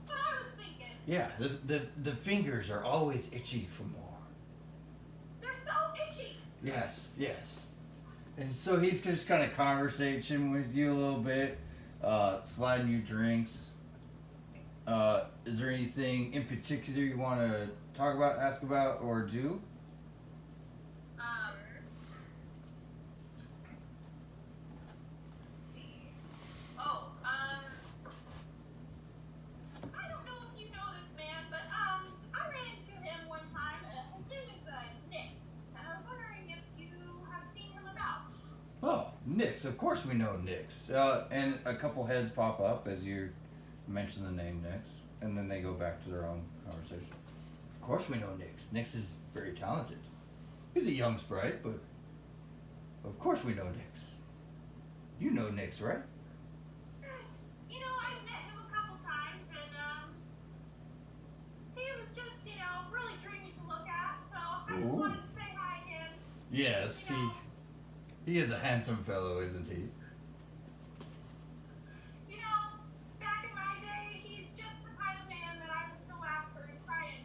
But I was thinking, Yeah, the fingers are always itchy for more. they're so itchy. Yes, yes. And so he's just kind of conversation with you a little bit, sliding you drinks. Is there anything in particular you want to talk about, ask about, or do? Let's see. I don't know if you know this man, but I ran into him one time. His name is Nix, and I was wondering if you have seen him about. Oh, Nix. Of course we know Nix. And a couple heads pop up as you mention the name Nix, and then they go back to their own conversation. Of course we know Nix. Nix is very talented. He's a young sprite, but of course we know Nix. You know Nix, right? You know, I've met him a couple times, and he was just, you know, really dreamy to look at. So I just Ooh. wanted to say hi again. Yes, he is a handsome fellow, isn't he? You know, back in my day, he's just the kind of man that I would go after and try and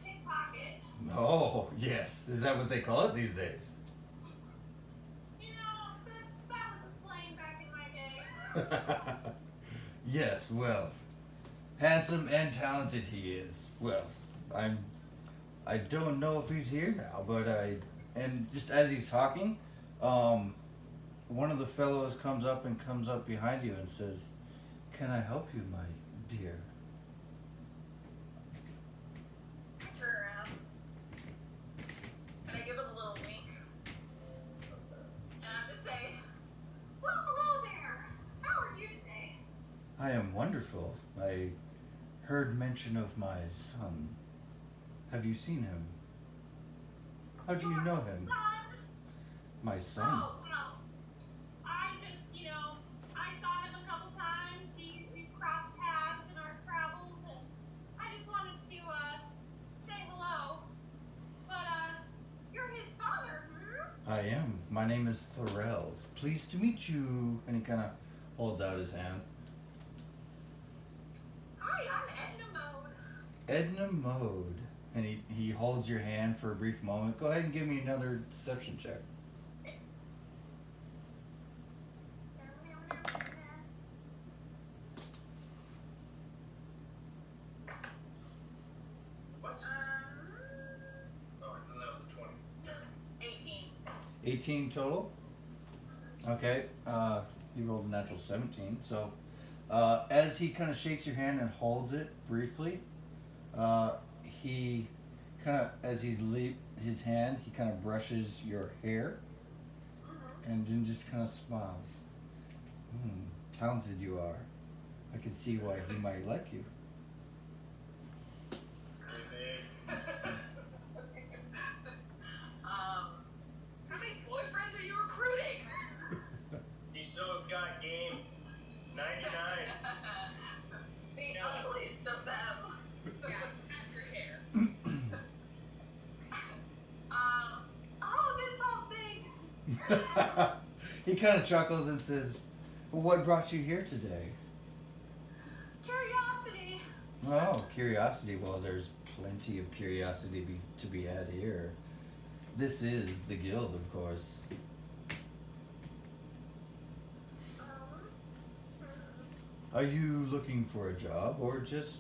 pickpocket. Oh, yes. Is that what they call it these days? You know, that was the slang back in my day. Yes, well, handsome and talented he is. Well, I don't know if he's here now, but and just as he's talking, one of the fellows comes up behind you and says, "Can I help you, my dear?" I turn around. And I give him a little wink. And I just say, well, hello there. How are you today? I am wonderful. I heard mention of my son. Have you seen him? How do you Your know him? son? My son. Oh, well, I just, I saw him a couple times. We've crossed paths in our travels, and I just wanted to, say hello. But, you're his father, hmm? I am. My name is Thorell. Pleased to meet you. And he kind of holds out his hand. Hi, I'm Edna Mode. Edna Mode. And he holds your hand for a brief moment. Go ahead and give me another deception check. What? Oh, I thought that was a 20. 18. 18 total. Okay. You rolled a natural 17. So as he kind of shakes your hand and holds it briefly, he kind of, as his hand, he kind of brushes your hair and then just kind of smiles. Talented you are. I can see why he might like you. Really big. How many boyfriends are you recruiting? He show's got game. 99. The ugliest of them. Yeah, half your hair. Oh, this old thing. He kind of chuckles and says, well, what brought you here today? Curiosity. Oh, curiosity. Well, there's plenty of curiosity to be had here. This is the guild, of course. Are you looking for a job or just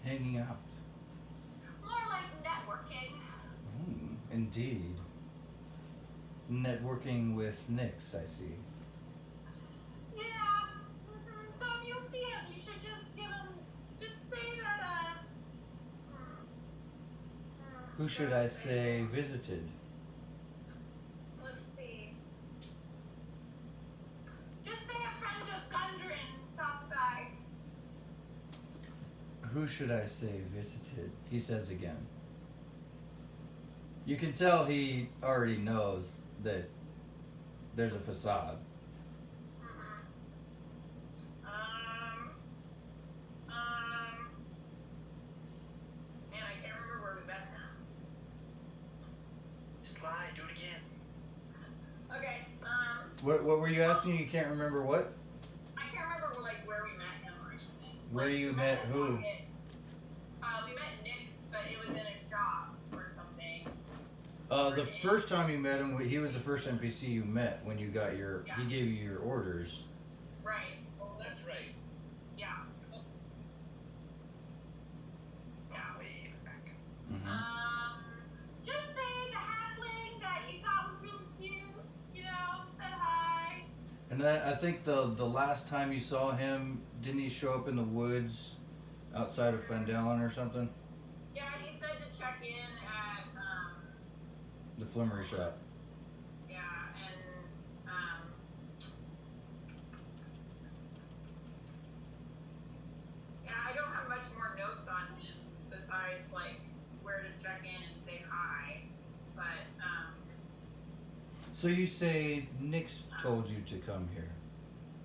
hanging out? More like networking. Indeed. Networking with Nyx, I see. Yeah. So if you see him, you should just say that, Who should I say visited? let's see. Just say a friend of Gundren stopped by. Who should I say visited? He says again. You can tell he already knows that there's a facade. Man, I can't remember where we met now. Just lie, do it again. Okay, What were you asking? You can't remember what? I can't remember where we met him or anything. Where you we met at who? Target. We met Nyx, but it was in a shop or something. The first time you met him, he was the first NPC you met when you got your. Yeah. He gave you your orders. Right. Oh, that's right. Yeah. Yeah. Way back. Just say the halfling that you thought was really cute, said hi. And I think the last time you saw him, didn't he show up in the woods outside of Fandalen or something? Yeah, he said to check in at, The Flimmery shop. yeah, and, yeah, I don't have much more notes on him besides, where to check in and say hi, but, So you say Nyx told you to come here.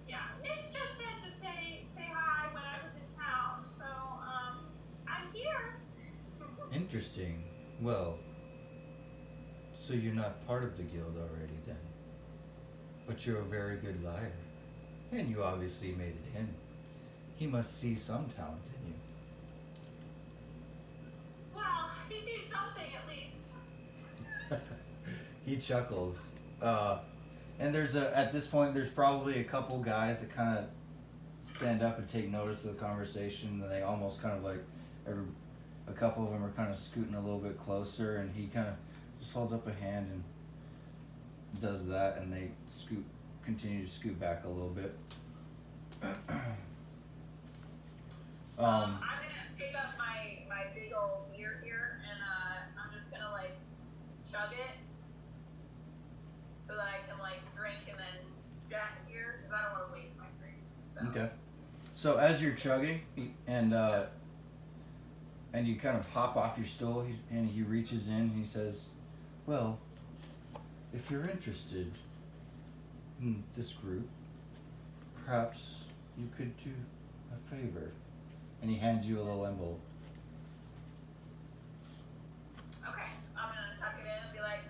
yeah, Nyx just said to say hi when I was in town, so, I'm here. Interesting. Well, so you're not part of the guild already then. But you're a very good liar. And you obviously made it in. He must see some talent in you. Well, he sees something at least. He chuckles. And at this point, there's probably a couple guys that kind of stand up and take notice of the conversation. And they almost kind of like a couple of them are kind of scooting a little bit closer, and he kind of just holds up a hand and does that, and they continue to scoot back a little bit. I'm gonna pick up my big old beer here, and I'm just gonna like chug it so that I can like drink and then jack it here because I don't want to waste my drink. So. Okay. So as you're chugging, and you kind of hop off your stool, and he reaches in and he says, "Well, if you're interested in this group, perhaps you could do a favor." And he hands you a little envelope. Okay, I'm gonna tuck it in and be like,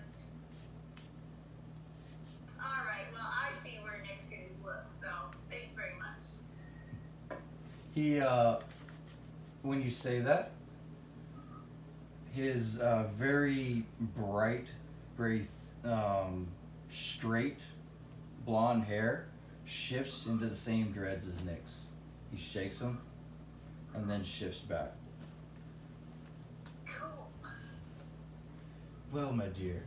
all right, well, I see where Nick's gonna look, so thanks very much. He, when you say that, his very bright, very straight blonde hair shifts into the same dreads as Nick's. He shakes them and then shifts back. Cool. Well, my dear,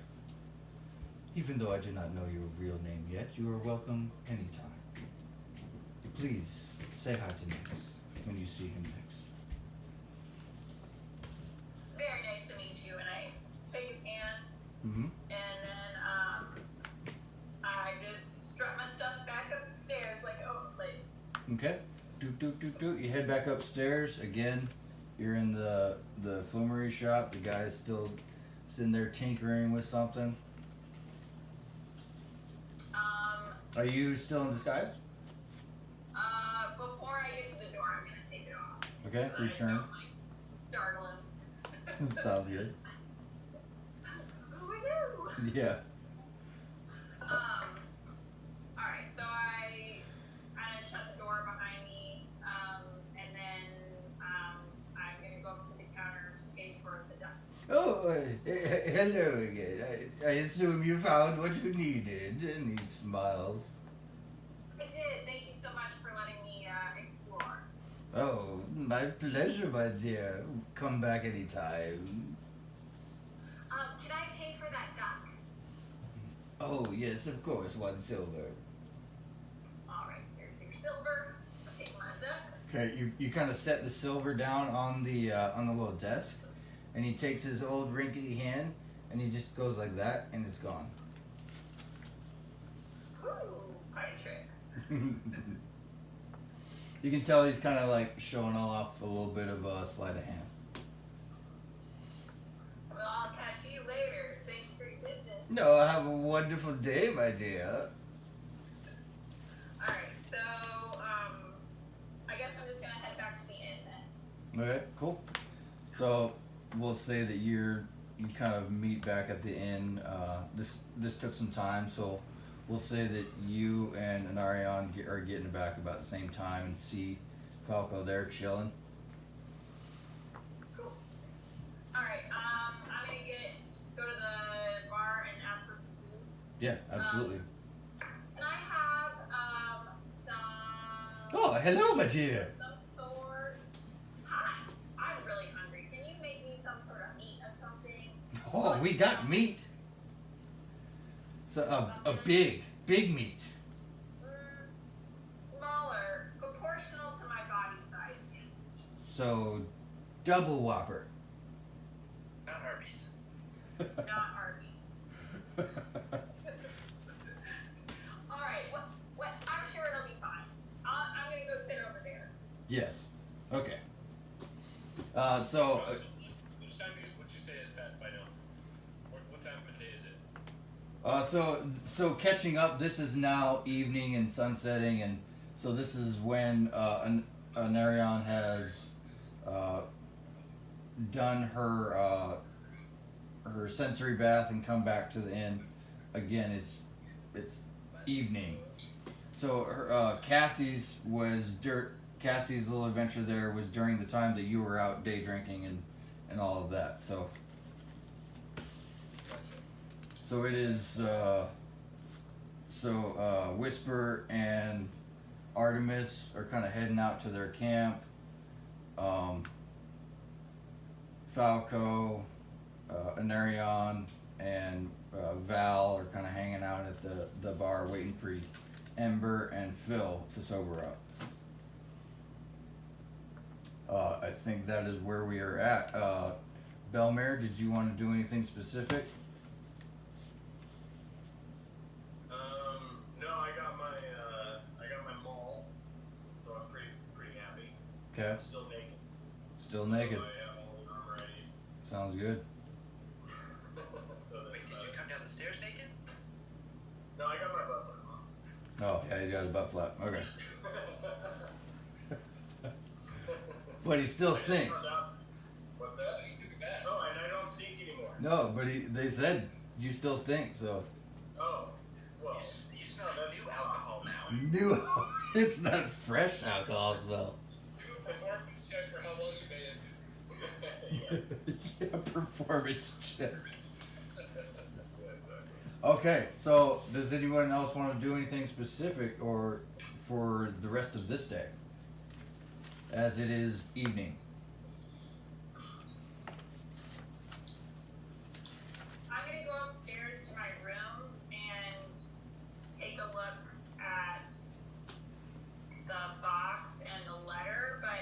even though I do not know your real name yet, you are welcome anytime. Please say hi to Nix when you see him next. Very nice to meet you, and I shake his hand, Mm-hmm. and then I just strut my stuff back up the stairs like over the place. Okay. Do. You head back upstairs. Again, you're in the flumery shop. The guy's still sitting there tinkering with something. Are you still in disguise? Before I get to the door, I'm gonna take it off. Okay, So that I return. don't, like, startle him. Sounds good. Who are you? Yeah. Alright, so I shut the door behind me, and then I'm gonna go up to the counter to pay for the duck. Oh, hello again. I assume you found what you needed. And he smiles. I did. Thank you so much for letting me explore. Oh, my pleasure, my dear. Come back anytime. Can I pay for that duck? Oh, yes, of course, 1 silver. Alright, here's your silver. I'll take my duck. Okay, you kind of set the silver down on the little desk, and he takes his old rickety hand, and he just goes like that, and it's gone. Ooh, party tricks. You can tell he's kind of like showing off a little bit of a sleight of hand. Well, I'll catch you later. Thank you for your business. No, have a wonderful day, my dear. Alright, so, I guess I'm just gonna head back to the inn then. Okay, cool. So we'll say that you kind of meet back at the inn. This took some time, so we'll say that you and Anarion are getting back about the same time and see Falco there chilling. Cool. Alright, I'm gonna go to the bar and ask for some food. Yeah, absolutely. Can I have, some... Oh, hello, my dear. Some sort... Hi, I'm really hungry. Can you make me some sort of meat of something? Oh, we got meat. So a big meat. Smaller, proportional to my body size. So double whopper. Not Arby's. Not Arby's. Alright, what? I'm sure it'll be fine. I'm gonna go sit over there. Yes. Okay. Which time would you say is fast by now? What time of the day is it? So catching up. This is now evening and sunsetting, and so this is when Anarion has done her sensory bath and come back to the inn. Again, it's evening. So her, Cassie's little adventure there was during the time that you were out day drinking and all of that. So it is. Whisper and Artemis are kind of heading out to their camp. Falco, Anarion, and Val are kind of hanging out at the bar waiting for Ember and Phil to sober up. I think that is where we are at. Belmare, did you want to do anything specific? No, I got my mall, so I'm pretty happy. Okay. I'm still naked. Still naked. So I have all the armor I need. Sounds good. So Wait, that's did you come down the stairs naked? No, I got my butler on. Oh, yeah, he's got his butt flap. Okay. But he still stinks. What's that? Oh, and I don't stink anymore. No, but they said you still stink, so. Oh, well. You smell new alcohol now. New. It's not fresh alcohol smell. Do a performance check for how long you bathed. Yeah, performance check. Okay, so does anyone else want to do anything specific or for the rest of this day? As it is evening. I'm gonna go upstairs to my room and take a look at the box and the letter, but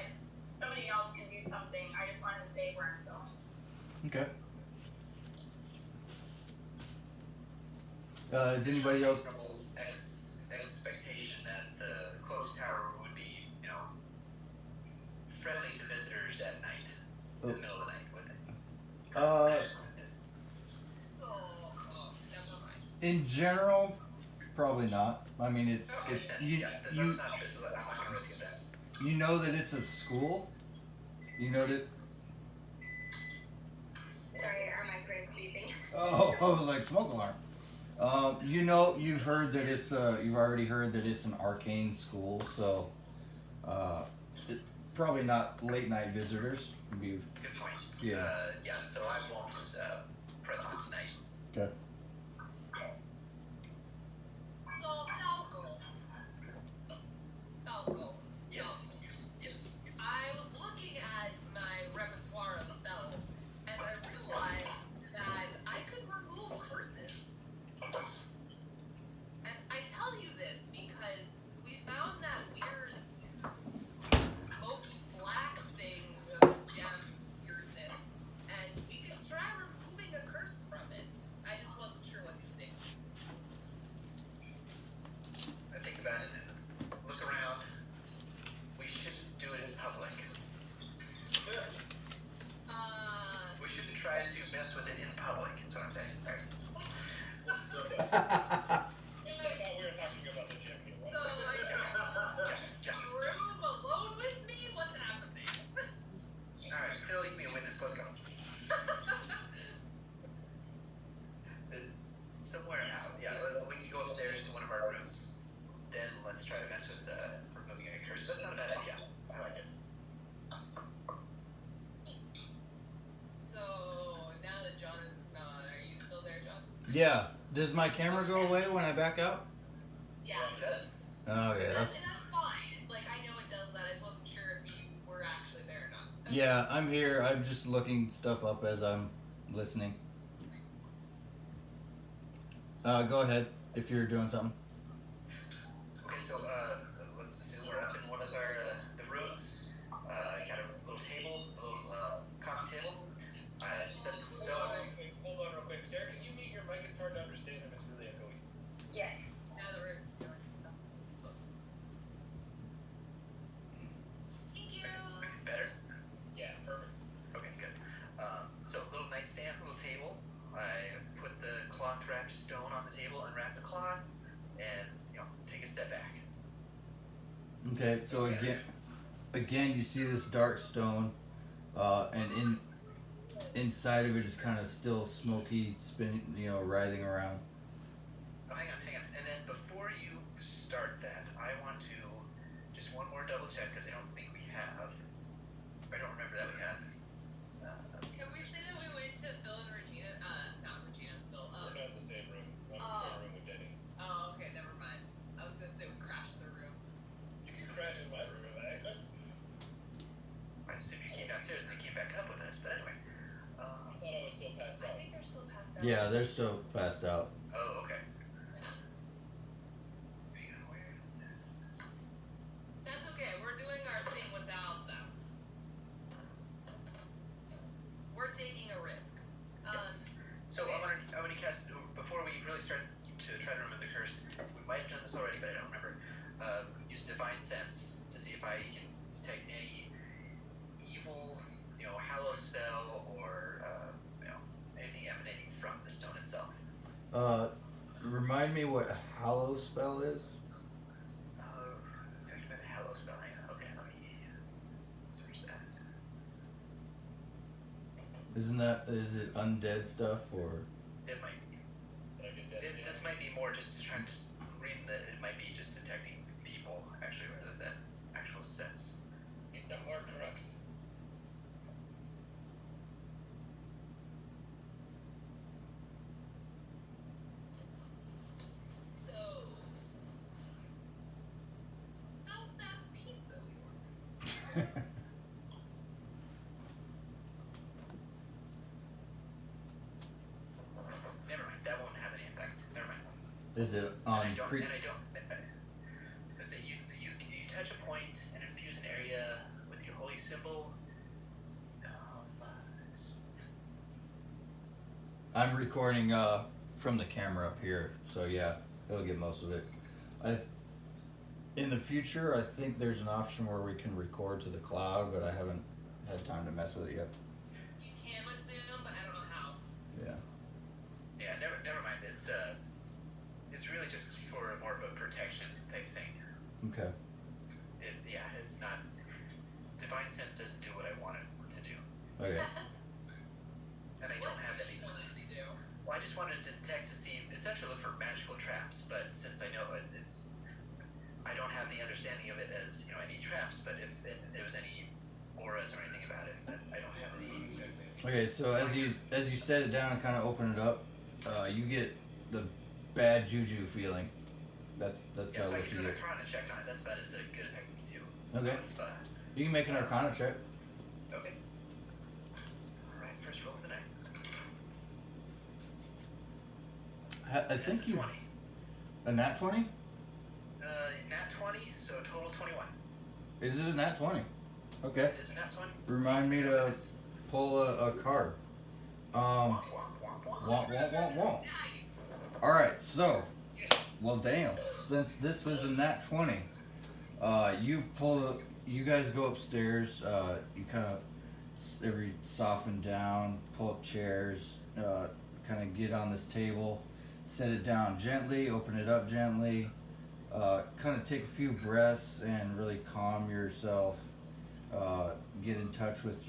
somebody else can do something. I just wanted to say where I'm going. Okay. Is anybody else? Reasonable expectation that the closed tower would be, friendly to visitors at night, in the middle of the night, wouldn't it? Never mind. In general, probably not. I mean, it's you That's you not good. I'm not gonna risk that. you know that it's a school. You know that. Sorry, are my friends sleeping? Oh, I was like smoke alarm. You've heard that you've already heard that it's an arcane school, so probably not late night visitors. Would be Good point. Yeah. So I won't press on tonight. okay. So Falco. Yes. I was looking at my repertoire of spells, and I realized that I could remove curses. And I tell you this because we found that weird smoky black thing with gem weirdness, and we could try removing a curse from it. I just wasn't sure what you think. I think about it and look around. We shouldn't do it in public. We shouldn't try to mess with it in public. That's what I'm saying. Sorry. So, I thought we were talking about the gym here. So, like, Just. room alone with me? What's happening? All right, Phil, you can be a witness. Let's go. Somewhere out. Yeah, we can go upstairs to one of our rooms. Then let's try to mess with removing a curse. That's not a bad idea. I like it. So, now that John is not, are you still there, John? Yeah. Does my camera go away when I back out? Yeah. It does. Oh yeah. And That's, that's fine. Like, I know it does that. I just wasn't sure if you were actually there or not. yeah. I'm here. I'm just looking stuff up as I'm listening. Go ahead if you're doing something. Okay, so let's assume we're up in one of our the rooms. Got a little table, a little coffee table. I set the stone. Hold on real quick. Sarah, can you mute your mic? It's hard to understand him. It's really echoey. Yes. Now that we're doing stuff. Thank you. Better. Yeah, perfect. Okay, good. So little nightstand, little table. I put the cloth wrapped stone on the table, unwrap the cloth, and take a step back. Okay. So again, you see this dark stone, and inside of it is kind of still smoky, spinning, writhing around. Oh, hang on. And then before you start that, I want to just one more double check because I don't think we have. I don't remember that we have. Can we say that we went to Phil and Regina? Not Regina, Phil. We're not in the same room. I'm in the room with Denny. Oh, okay, never mind. I was gonna say we crashed the room. You it's still passed I out. think they're still passed out. Yeah, they're still passed out. Oh, okay. Where is that? That's okay. We're doing our thing without them. We're taking a risk. Yes. So I want to cast, before we really start to try to remove the curse, we might have done this already, but I don't remember. Use Divine Sense to see if I can detect any evil, hallow spell or, anything emanating from the stone itself. Remind me what hallow spell is? Effective at hallow spell. Hang on. Okay, let me search that. Is it undead stuff or? It might be. Like a dead man. This might be more just to try to just read that it might be just detecting people actually rather than actual sense. It's a Horcrux. So, how's that pizza we ordered? Never mind, that won't have any impact. Never mind. Is it And I on don't. pre? And I don't. So you touch a point and infuse an area with your holy symbol. I'm recording from the camera up here, so yeah, it'll get most of it. In the future, I think there's an option where we can record to the cloud, but I haven't had time to mess with it yet. You can assume, but I don't know how. Yeah. Yeah, never mind. It's really just for more of a protection type thing. Okay. It's not. Divine Sense doesn't do what I want it to do, Okay. and I What don't have does any. Lindsay do? Well, I just wanted to detect to see, essentially look for magical traps, but since I know I don't have the understanding of it as, any traps, but if there was any auras or anything about it, but I don't have any. Okay. So as you set it down and kind of open it up, you get the bad juju feeling. That's Yeah, about so I what can you do an get. Arcana check on it. That's about as good as I can do. Okay. So it's, You can make an Arcana check. okay. Alright, first roll of the night. I think That's you 20. a nat 20. Nat 20, so total 21. Is it a nat 20? Okay. It is a nat 20. Remind me to pull a card. Womp, womp, womp, womp. Womp. Nice. Alright, so, well damn, since this was a nat 20, you guys go upstairs, you kind of soften down, pull up chairs, kind of get on this table, set it down gently, open it up gently, kind of take a few breaths and really calm yourself, get in touch with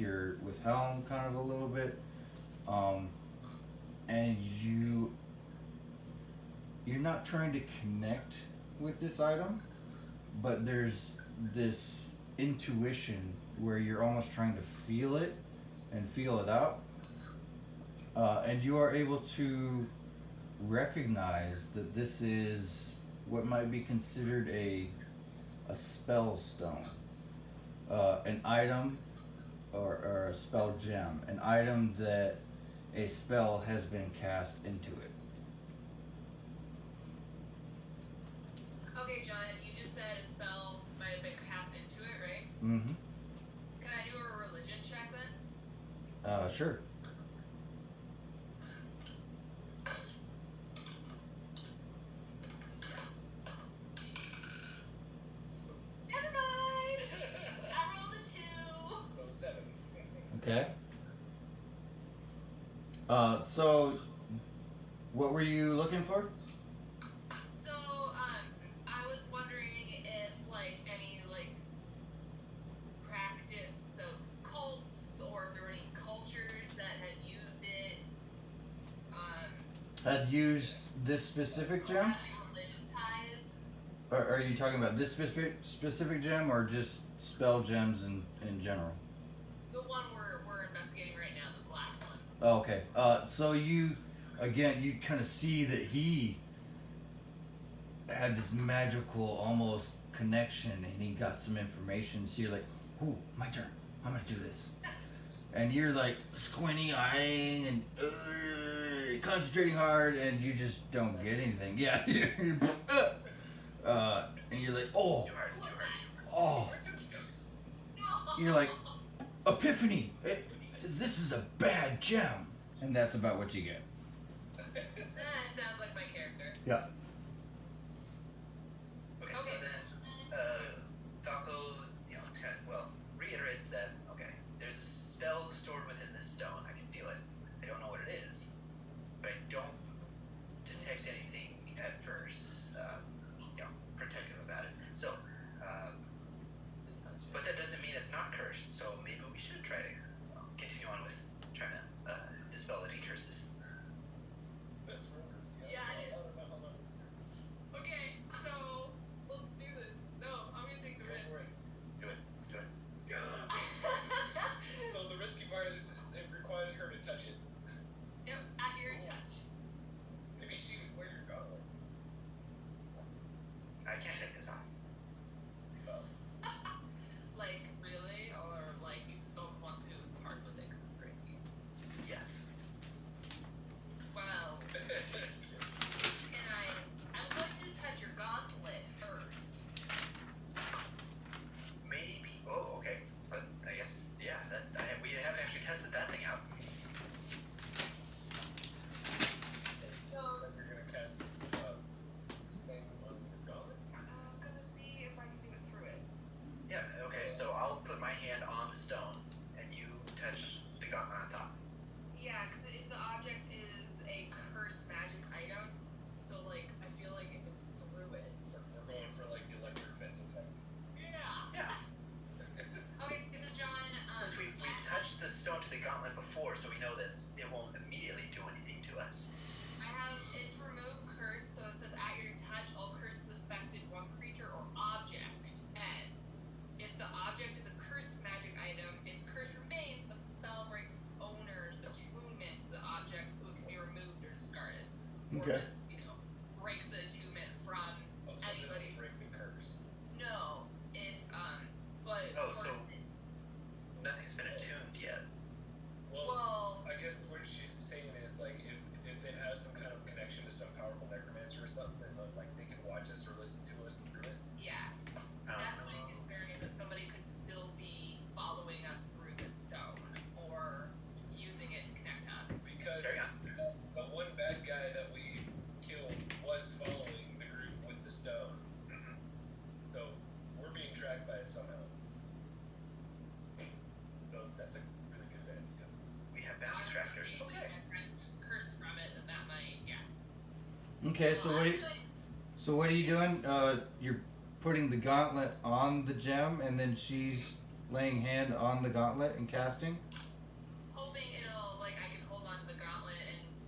Helm kind of a little bit, and you're not trying to connect with this item, but there's this intuition where you're almost trying to feel it and feel it out, and you are able to recognize that this is what might be considered a spell stone, an item or a spell gem, an item that a spell has been cast into it. Okay, John, you just said a spell might have been cast into it, right? Mm-hmm. Can I do a religion check then? Sure. Never mind. I rolled a 2. So 7. Okay. So, what were you looking for? So, I was wondering if, any, practice of cults, or if there were any cultures that had used it, Had used this specific or gem? had any religious ties. Or are you talking about this specific gem, or just spell gems in general? The one we're investigating right now, the black one. Oh, okay. So you kind of see that he had this magical almost connection, and he got some information. So you're like, "Ooh, my turn. I'm gonna do this." and you're like squinting, eyeing, and concentrating hard, and you just don't get anything. Yeah. And you're like, oh, Too hard, too hard. oh. You're like, epiphany. This is a bad gem, and that's about what you get. That sounds like my character. Yeah. Okay, so Okay. then, Falco, reiterates that, okay, there's a spell stored within this stone. I can feel it. I don't know what it is, but I don't detect anything at first, protective about it. So, but that doesn't mean it's not cursed, so maybe we should try to continue on with trying to dispel any curses. That's rumors. Yeah, it Hold is. on, hold on. Okay, so let's do this. No, I'm gonna take the Go risk. for it. Do it. Let's do it. So the risky part is it requires her to touch it. Yep, at your touch. Maybe she could wear your gauntlet. I can't take this off. Like, really? Or, like, you just don't want to part with it because it's breaking? Yes. Well, Yes. I'm going to touch your gauntlet first. Maybe. Oh, okay. But I guess, yeah. We haven't actually tested that thing out. So, Like you're gonna cast spell on his gauntlet. I'm gonna see if I can do it through it. Yeah. Okay. So I'll put my hand on the stone, and you touch the gauntlet on top. Yeah, because if the object is a cursed magic item, so, like, I feel like if it's through it. So we're going for like the electric fence effect. Yeah. Yeah. Okay, so John, Since we've touched the stone to the gauntlet before, so we know that it won't immediately do anything to us. I have it's remove curse, so it says at your touch, all curses affected one creature or object. And if the object is a cursed magic item, its curse remains, but the spell breaks its owner's attunement to the object, so it can be removed or discarded. Or Okay. just, breaks the attunement from Oh, so it doesn't anybody. break the curse. No. If but Oh, for- so nothing's been attuned yet. well I guess what she's saying is like if it has some kind of connection to some powerful necromancer or something, then like they can watch us or listen to us through it. yeah. That's my concern, is that somebody could still be following us through this stone or using it to connect us. Because Carry on. the one bad guy that we killed was following the group with the stone. Mhm. So we're being tracked by it somehow. So that's a really good idea. We have So I bounty was trackers. thinking Okay. if I try to curse from it, that might, yeah. Okay, so what are you doing? You're putting the gauntlet on the gem, and then she's laying hand on the gauntlet and casting. Hoping it'll, like, I can hold on to the gauntlet, and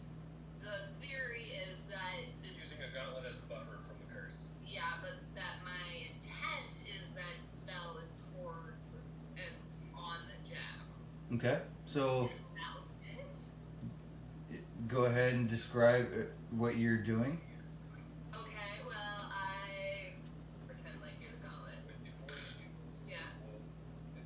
the theory is that since, Using a gauntlet as a buffer from the curse. yeah, but that my intent is that spell is towards and on the gem. Okay, so Is that it? go ahead and describe what you're doing. Okay, well, I pretend like you're the gauntlet. But before you do this, Yeah. well,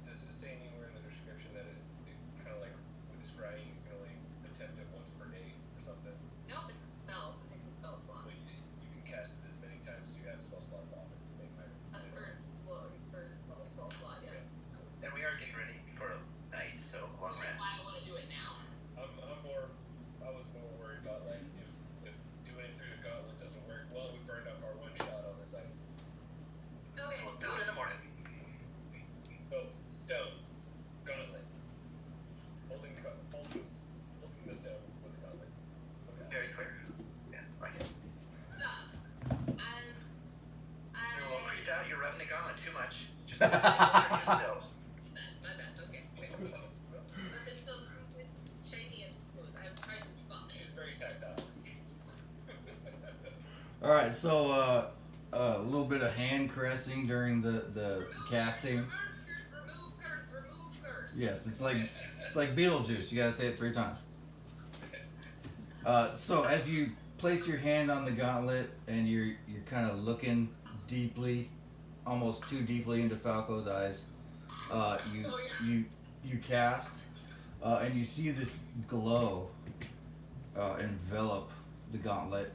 does it say anywhere in the description that it's kind of like with scrying, you can only attempt it once per day or something? Nope, it's a spell, so it takes a spell So slot. you can cast it as many times as you have spell slots off at the same time. Or it's, well, for level spell slot, yes. And we are getting ready for a night, so long Which is rest. why I want to do it now. I was more worried about like if doing it through the gauntlet doesn't work well, we burned up our one shot on this item. Okay, So we'll so do it in the morning. So stone, gauntlet, holding the stone with the gauntlet. Okay. Very clear. Yes, like it. I'm, You're a little I, creeped out. You're rubbing the gauntlet too much. Just hold it still. my bad, okay. But it's so smooth, it's shiny and smooth. I'm trying to keep up. She's very tactile. All right, so a little bit of hand caressing during the casting. Remove curse. Yes, it's like Beetlejuice. You gotta say it 3 times. So as you place your hand on the gauntlet and you're kind of looking deeply, almost too deeply into Falco's eyes, you cast. And you see this glow envelop the gauntlet,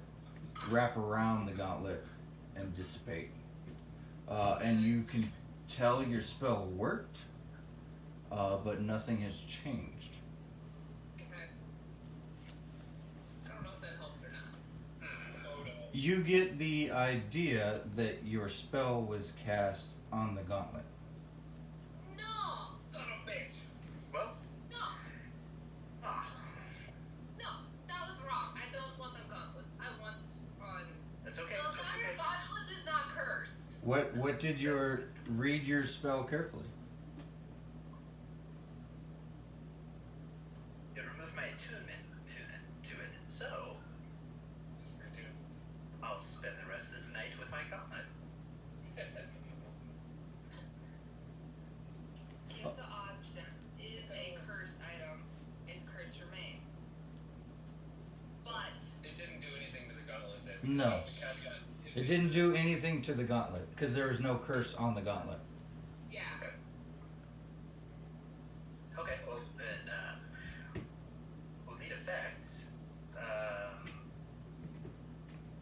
wrap around the gauntlet, and dissipate. And you can tell your spell worked, but nothing has changed. Okay. I don't know if that helps or not. Oh no. You get the idea that your spell was cast on the gauntlet. No! Son of a bitch. Well, No! ah, No! That was wrong. I don't want a gauntlet. I want on. that's okay. The That's entire okay. gauntlet is not cursed. What did your read your spell carefully? It removed my attunement to it, so Just weird too. I'll spend the rest of this night with my gauntlet. If the object is a cursed item, its curse remains. But It didn't do anything to the gauntlet then. No. Caveat. If It it's- didn't do anything to the gauntlet because there was no curse on the gauntlet. yeah. Okay, well then, we'll need effects.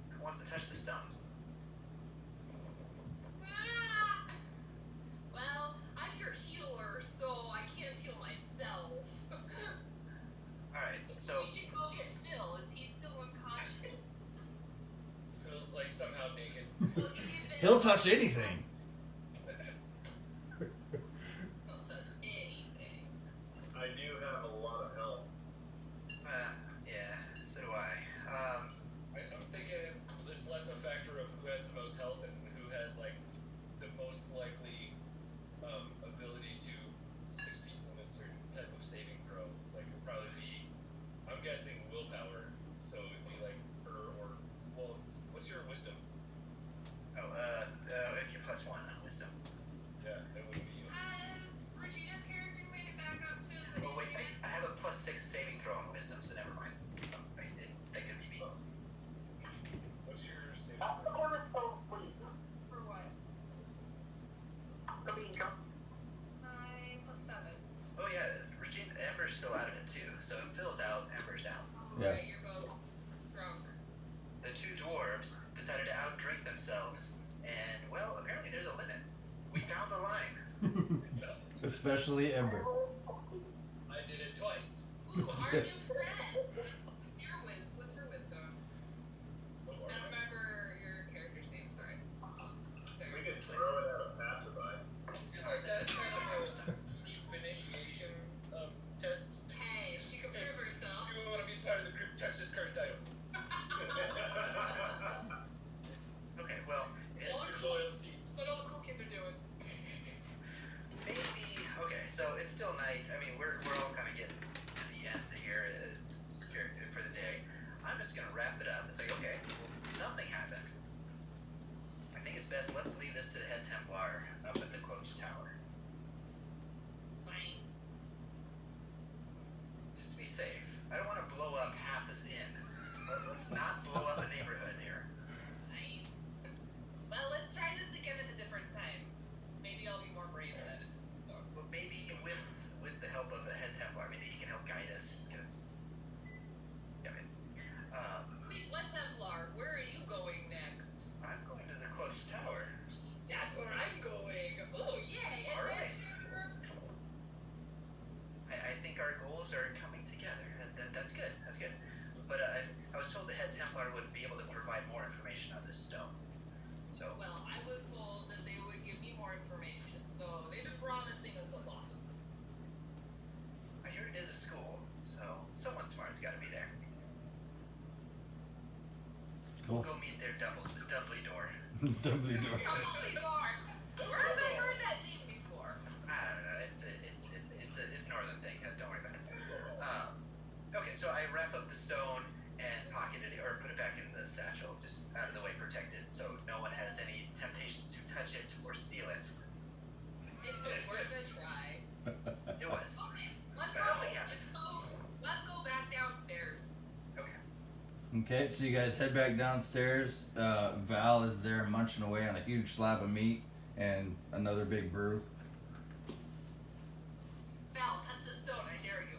Who wants to touch the stone? Ah! Well, I'm your healer, so I can't heal myself. Alright, so We should go get Phil. Is he still unconscious? Feels like somehow naked. Will he even- He'll touch anything. He'll touch anything. I do have a lot of health. yeah, so do I. I'm thinking there's less a factor of who has the most health and who has like the most likely ability to succeed in a certain type of saving throw. Like it'd probably be, I'm guessing willpower. So it'd be like her or well, what's your wisdom? Okay, +1 on wisdom. Yeah, that wouldn't be you. Has Regina's character made it back up to the Oh wait, internet? I have a +6 saving throw on wisdom, so never mind. That could be me. What's your saving throw? For what? My +7. Oh yeah, Regina, Ember's still out of it too. So if Phil's out, Ember's out. Oh, Yeah. right, you're both drunk. The two dwarves decided to outdrink themselves, and well, apparently there's a limit. We found the line. No, Especially Ember. I did it twice. Ooh, our new friend. Your what's her wisdom? What I don't was? remember your character's name, sorry. We could throw it at a passerby. That's kind of a steep initiation test. Hey, she can prove herself. If you want to be part of the group, touch this cursed item. Okay, well, All it's your loyalty. That's what all the cool kids are doing. maybe okay. So it's still night. I mean, we're all kind of getting to the end here for the day. I'm just gonna wrap it up. It's like okay, something happened. I think it's best. Let's leave this to the head Templar up at the Quoch Tower. Fine. Just to be safe. I don't want to blow up half this inn. Let's not blow up a neighborhood here. Fine. Well, let's try this again at a different time. Maybe I'll be more brave at it. Well, maybe with the help of the head Templar, maybe he can help guide us. Because, yeah, man. Wait, what Templar? Where are you going next? I'm going to the Quoch Tower. That's where I'm going. Oh, yay! All right. I think our goals are coming together. That's good. That's good. But I was told the head Templar would be able to provide more information on this stone. So, Well, I was told that they would give me more information, so they've been promising us a lot of things. I hear it is a school, so someone smart's got to be there. Cool. Go meet their Dumbledore. Dumbledore. Dumbledore! Where have I heard that name before? I don't know. It's a northern thing. Don't worry about it. Okay, so I wrap up the stone and pocket it or put it back in the satchel, just out of the way, protected, so no one has any temptations to touch it or steal it. It was worth a try. It was. Okay, let's But go. nothing happened. Let's go back downstairs. Okay. Okay, so you guys head back downstairs. Val is there munching away on a huge slab of meat and another big brew. Val, touch the stone, I dare you.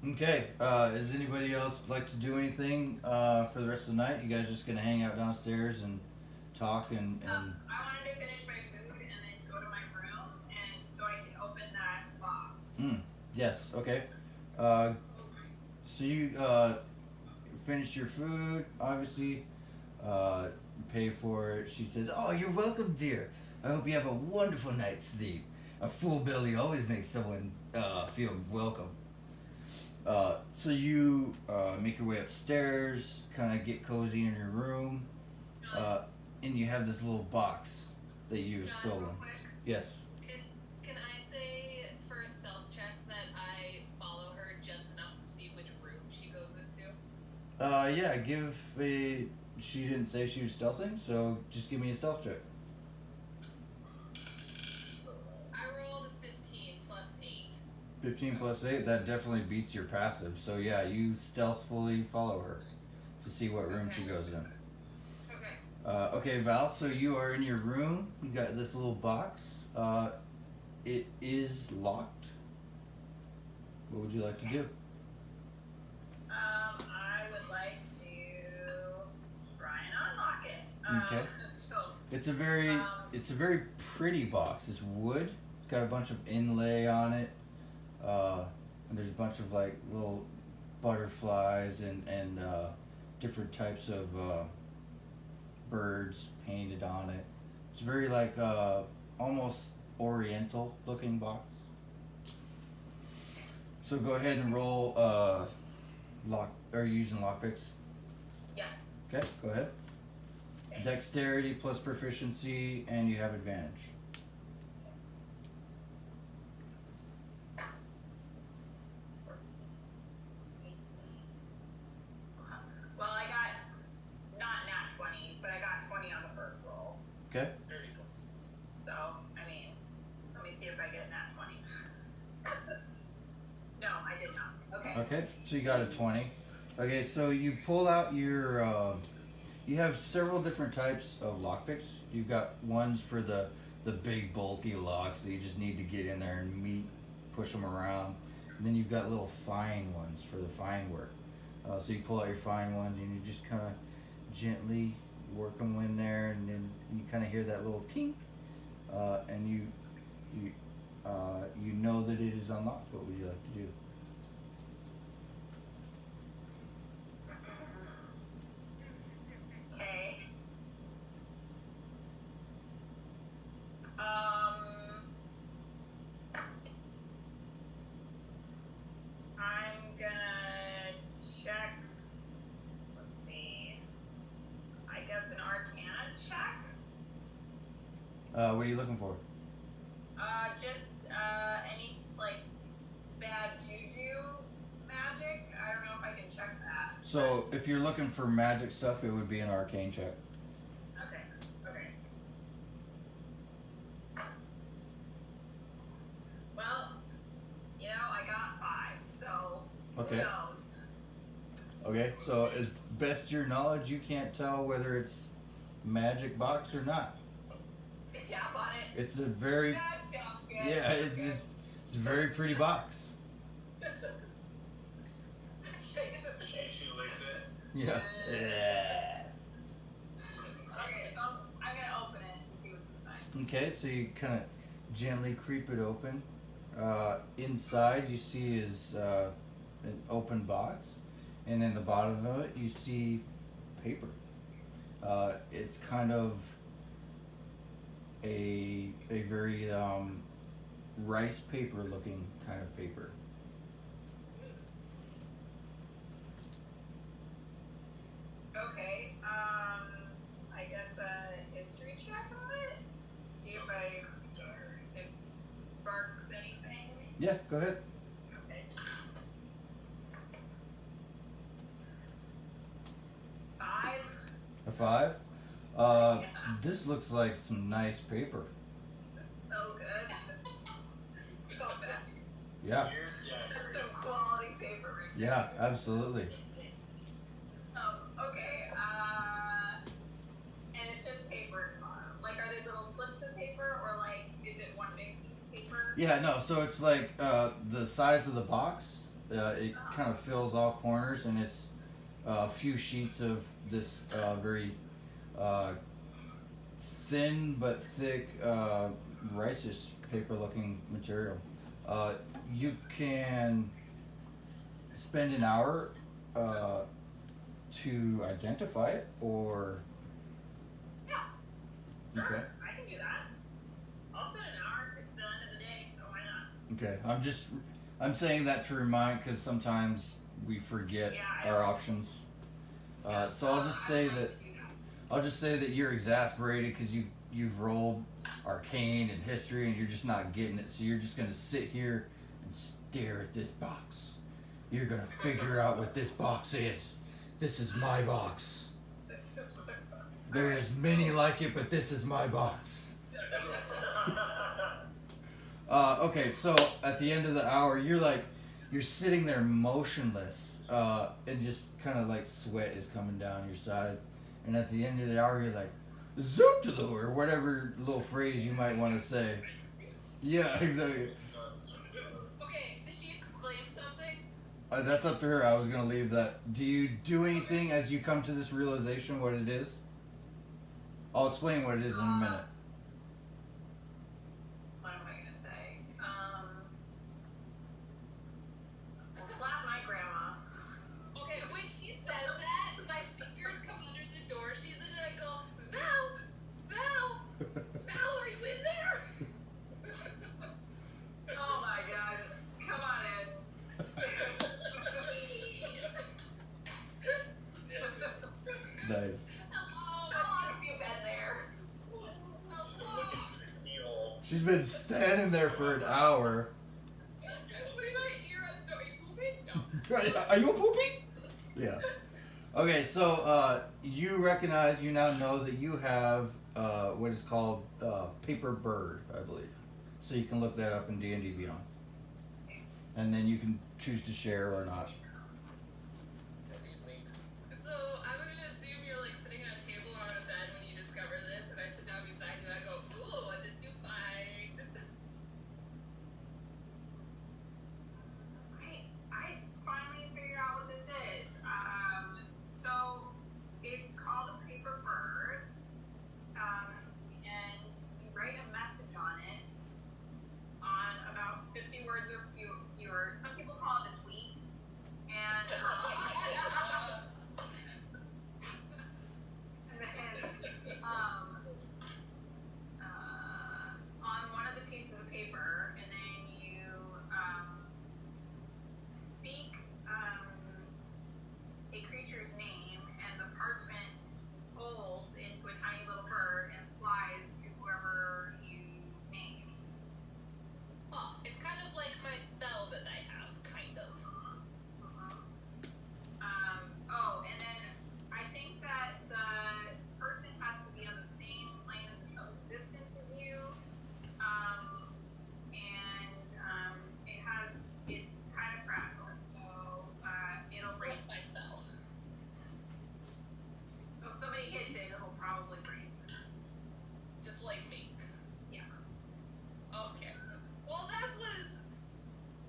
Okay. Does anybody else like to do anything for the rest of the night? You guys just gonna hang out downstairs and talk and I wanted to finish my food and then go to my room, and so I can open that box. yes. Okay. So you finished your food, obviously. Pay for it. She says, "Oh, you're welcome, dear. I hope you have a wonderful night's sleep. A full belly always makes someone feel welcome." So you make your way upstairs, kind of get cozy in your room, and you have this little box that you've John, stolen. real quick, Yes. can I say for a stealth check that I follow her just enough to see which room she goes into? Yeah. Give a. She didn't say she was stealthing, so just give me a stealth check. I rolled a 15 plus 8. 15 plus 8, that definitely beats your passive. So yeah, you stealthily follow her to see what room she goes in. Okay. Okay, Val, so you are in your room. You got this little box. It is locked. What would you like to do? I would like to try and unlock it. Okay. So, It's a very pretty box. It's wood. It's got a bunch of inlay on it. And there's a bunch of like little butterflies and different types of birds painted on it. It's very like almost oriental looking box. So go ahead and roll lock. Are you using lockpicks? yes. Okay, go ahead. Dexterity plus proficiency, and you have advantage. Well, I got not nat 20, but I got 20 on the first roll. Okay. There you go. So, I mean, let me see if I get nat 20. No, I did not. Okay. Okay, so you got a 20. Okay, so you pull out your. You have several different types of lockpicks. You've got ones for the big bulky locks that you just need to get in there and push them around. And then you've got little fine ones for the fine work. So you pull out your fine ones and you just kind of gently work them in there, and then you kind of hear that little tink, and you know that it is unlocked. What would you like to do? Okay. I'm gonna check. Let's see. I guess an Arcana check. What are you looking for? Just any like bad juju magic. I don't know if I can check that. So if you're looking for magic stuff, it would be an arcane check. Okay. Okay. Well, you know, I got 5, so Okay. who knows? Okay, so as best your knowledge, you can't tell whether it's magic box or not. I tap on it. It's a very That sounds good. yeah, it's a very pretty box. She licks it. Yeah. Yeah. Okay, so I'm gonna open it and see what's inside. Okay, so you kind of gently creep it open. Inside you see is an open box, and in the bottom of it you see paper. It's kind of a very rice paper looking kind of paper. Okay, I guess a history check on it? See if it sparks anything. Yeah, go ahead. Okay. 5? A 5. This looks like some nice paper. So good. So bad. Yeah, That's some quality paper right yeah, absolutely. Okay, and it's just paper. Like, are they little slips of paper, or like, is it one big piece of paper? Yeah, no, so it's like the size of the box It kind of fills all corners, and it's a few sheets of this very thin but thick righteous paper-looking material. You can spend an hour to identify it, or Yeah. Sure. okay. I can do that. I'll spend an hour. It's the end of the day, so why not? Okay, I'm saying that to remind, because sometimes we forget Yeah, our options. So I'll just say that you're exasperated because you've rolled arcane and history and you're just not getting it. So you're just gonna sit here and stare at this box. You're gonna figure out what this box is. This is my box. There's many like it, but this is my box. Okay, so at the end of the hour, you're sitting there motionless, and just kind of like sweat is coming down your side. And at the end of the hour, you're like, Zootulu, or whatever little phrase you might want to say. Yeah, exactly. Okay, did she exclaim something? That's up to her. I was gonna leave that. Do you do anything as you come to this realization what it is? I'll explain what it is in a minute. What am I gonna say? Well, slap my grandma. Okay, when she says that, my fingers come under the door. She's in it. I go, Val, are you in there? Oh my god. Come on in. Nice. Hello. How long have you been there? Hello. She's been standing there for an hour. Did I hear a noise moving? No. Are you pooping? Yeah. Okay, so you now know that you have what is called paper bird, I believe. So you can look that up in D&D Beyond, and then you can choose to share or not. That'd neat. So I'm gonna assume you're like sitting at a table or on a bed when you discover this, and I sit down beside you and I go, "Ooh, what did you find?" I finally figured out what this is. So it's called a paper bird. And you write a message on it on about 50 words or fewer. Some people call it a tweet. And on one of the pieces of paper, and then you speak a creature's name, and the parchment folds into a tiny little bird and flies to whoever you named. Oh, it's kind of like my spell that I have, kind of. Oh, and then I think that the person has to be on the same plane of existence as you. It's kind of fragile, so it'll break. My spell. So if somebody hits it, it'll probably break. Just like me. Yeah. Okay. Well, that was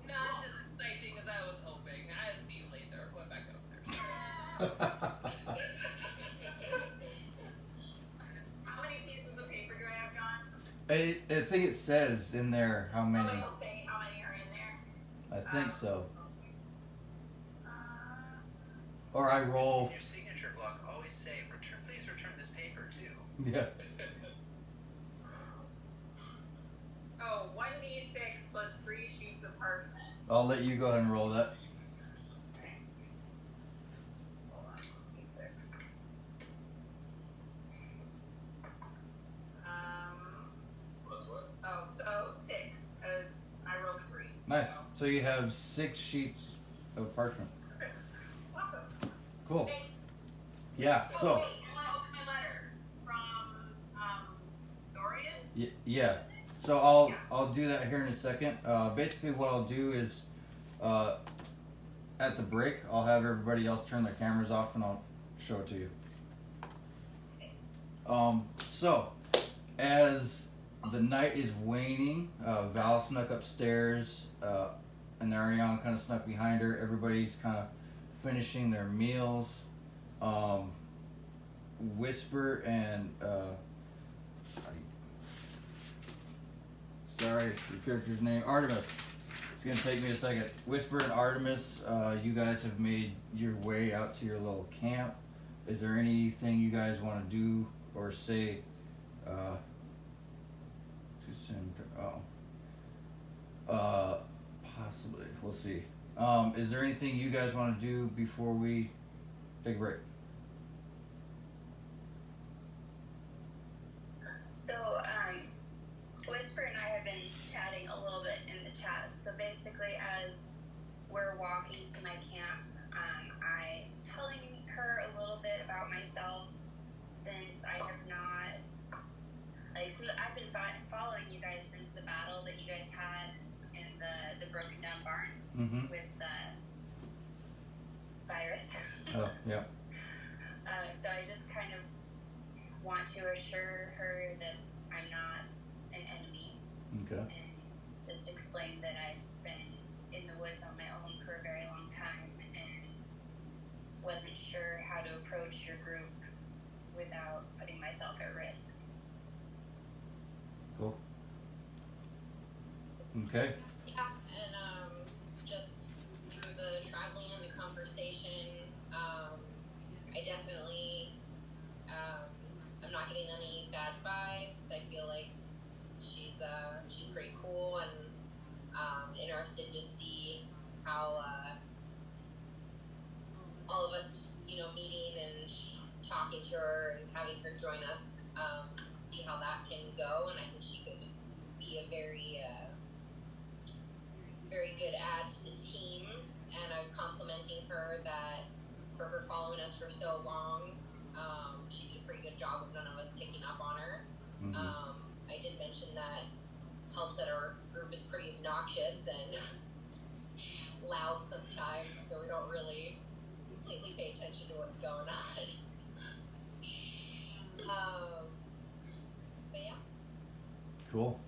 not as exciting as I was hoping. I'll see you later. Went back downstairs. How many pieces of paper do I have, John? I think it says in there how Oh, many. it'll say how many are in there. I think so. Uh, Or I roll. In your signature block, always say, please return this paper too. Yeah. Oh, 1d6 plus 3 sheets of parchment. I'll let you go ahead and roll that. Okay. Hold on, d6. Plus what? Oh, so 6, as I rolled 3. Nice. So you have 6 sheets of parchment. Okay. Awesome. Cool. Thanks. Yeah. Oh, So. wait, I want to open my letter from, Dorian? Yeah. So I'll do that here in a second. Basically, what I'll do is, at the break, I'll have everybody else turn their cameras off, and I'll show it to you. So as the night is waning, Val snuck upstairs, and Ariane kind of snuck behind her. Everybody's kind of finishing their meals. Whisper and sorry, your character's name, Artemis. It's gonna take me a second. Whisper and Artemis, you guys have made your way out to your little camp. Is there anything you guys want to do or say? Too soon. Possibly. We'll see. Is there anything you guys want to do before we take a break? So, Whisper and I have been chatting a little bit in the chat. So basically, as we're walking to my camp, I'm telling her a little bit about myself, since I have not, since I've been following you guys since the battle that you guys had in the broken down barn with Virus. Oh, yeah. So I just kind of want to assure her that I'm not an enemy, Okay. and just explain that I've been in the woods on my own for a very long time and wasn't sure how to approach your group without putting myself at risk. Cool. Okay. Yeah, and just through the traveling and the conversation, I definitely I'm not getting any bad vibes. I feel like she's pretty cool, and interested to see how all of us, meeting and talking to her and having her join us, see how that can go. And I think she could be a very very good add to the team. And I was complimenting her that for her following us for so long, she did a pretty good job of none of us picking up on her. I did mention that helps that our group is pretty obnoxious and loud sometimes, so we don't really completely pay attention to what's going on. But yeah. Cool.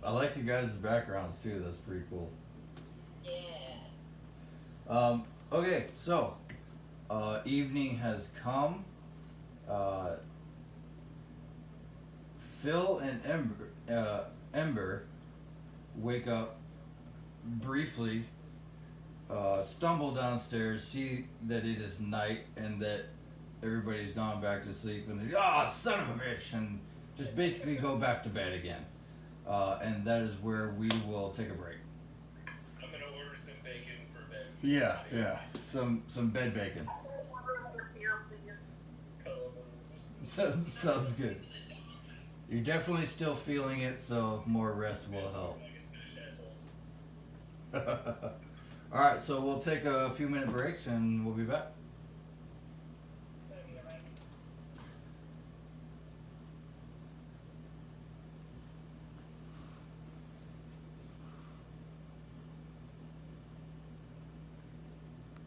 I like you guys' backgrounds too. That's pretty cool. Yeah. Okay, so evening has come. Phil and Ember wake up briefly, stumble downstairs, see that it is night and that everybody's gone back to sleep, and they son of a bitch, and just basically go back to bed again. And that is where we will take a break. I'm gonna order some bacon for bed. Yeah. Some bed bacon. Sounds good. You're definitely still feeling it, so more rest will help. Alright, so we'll take a few minute breaks and we'll be back.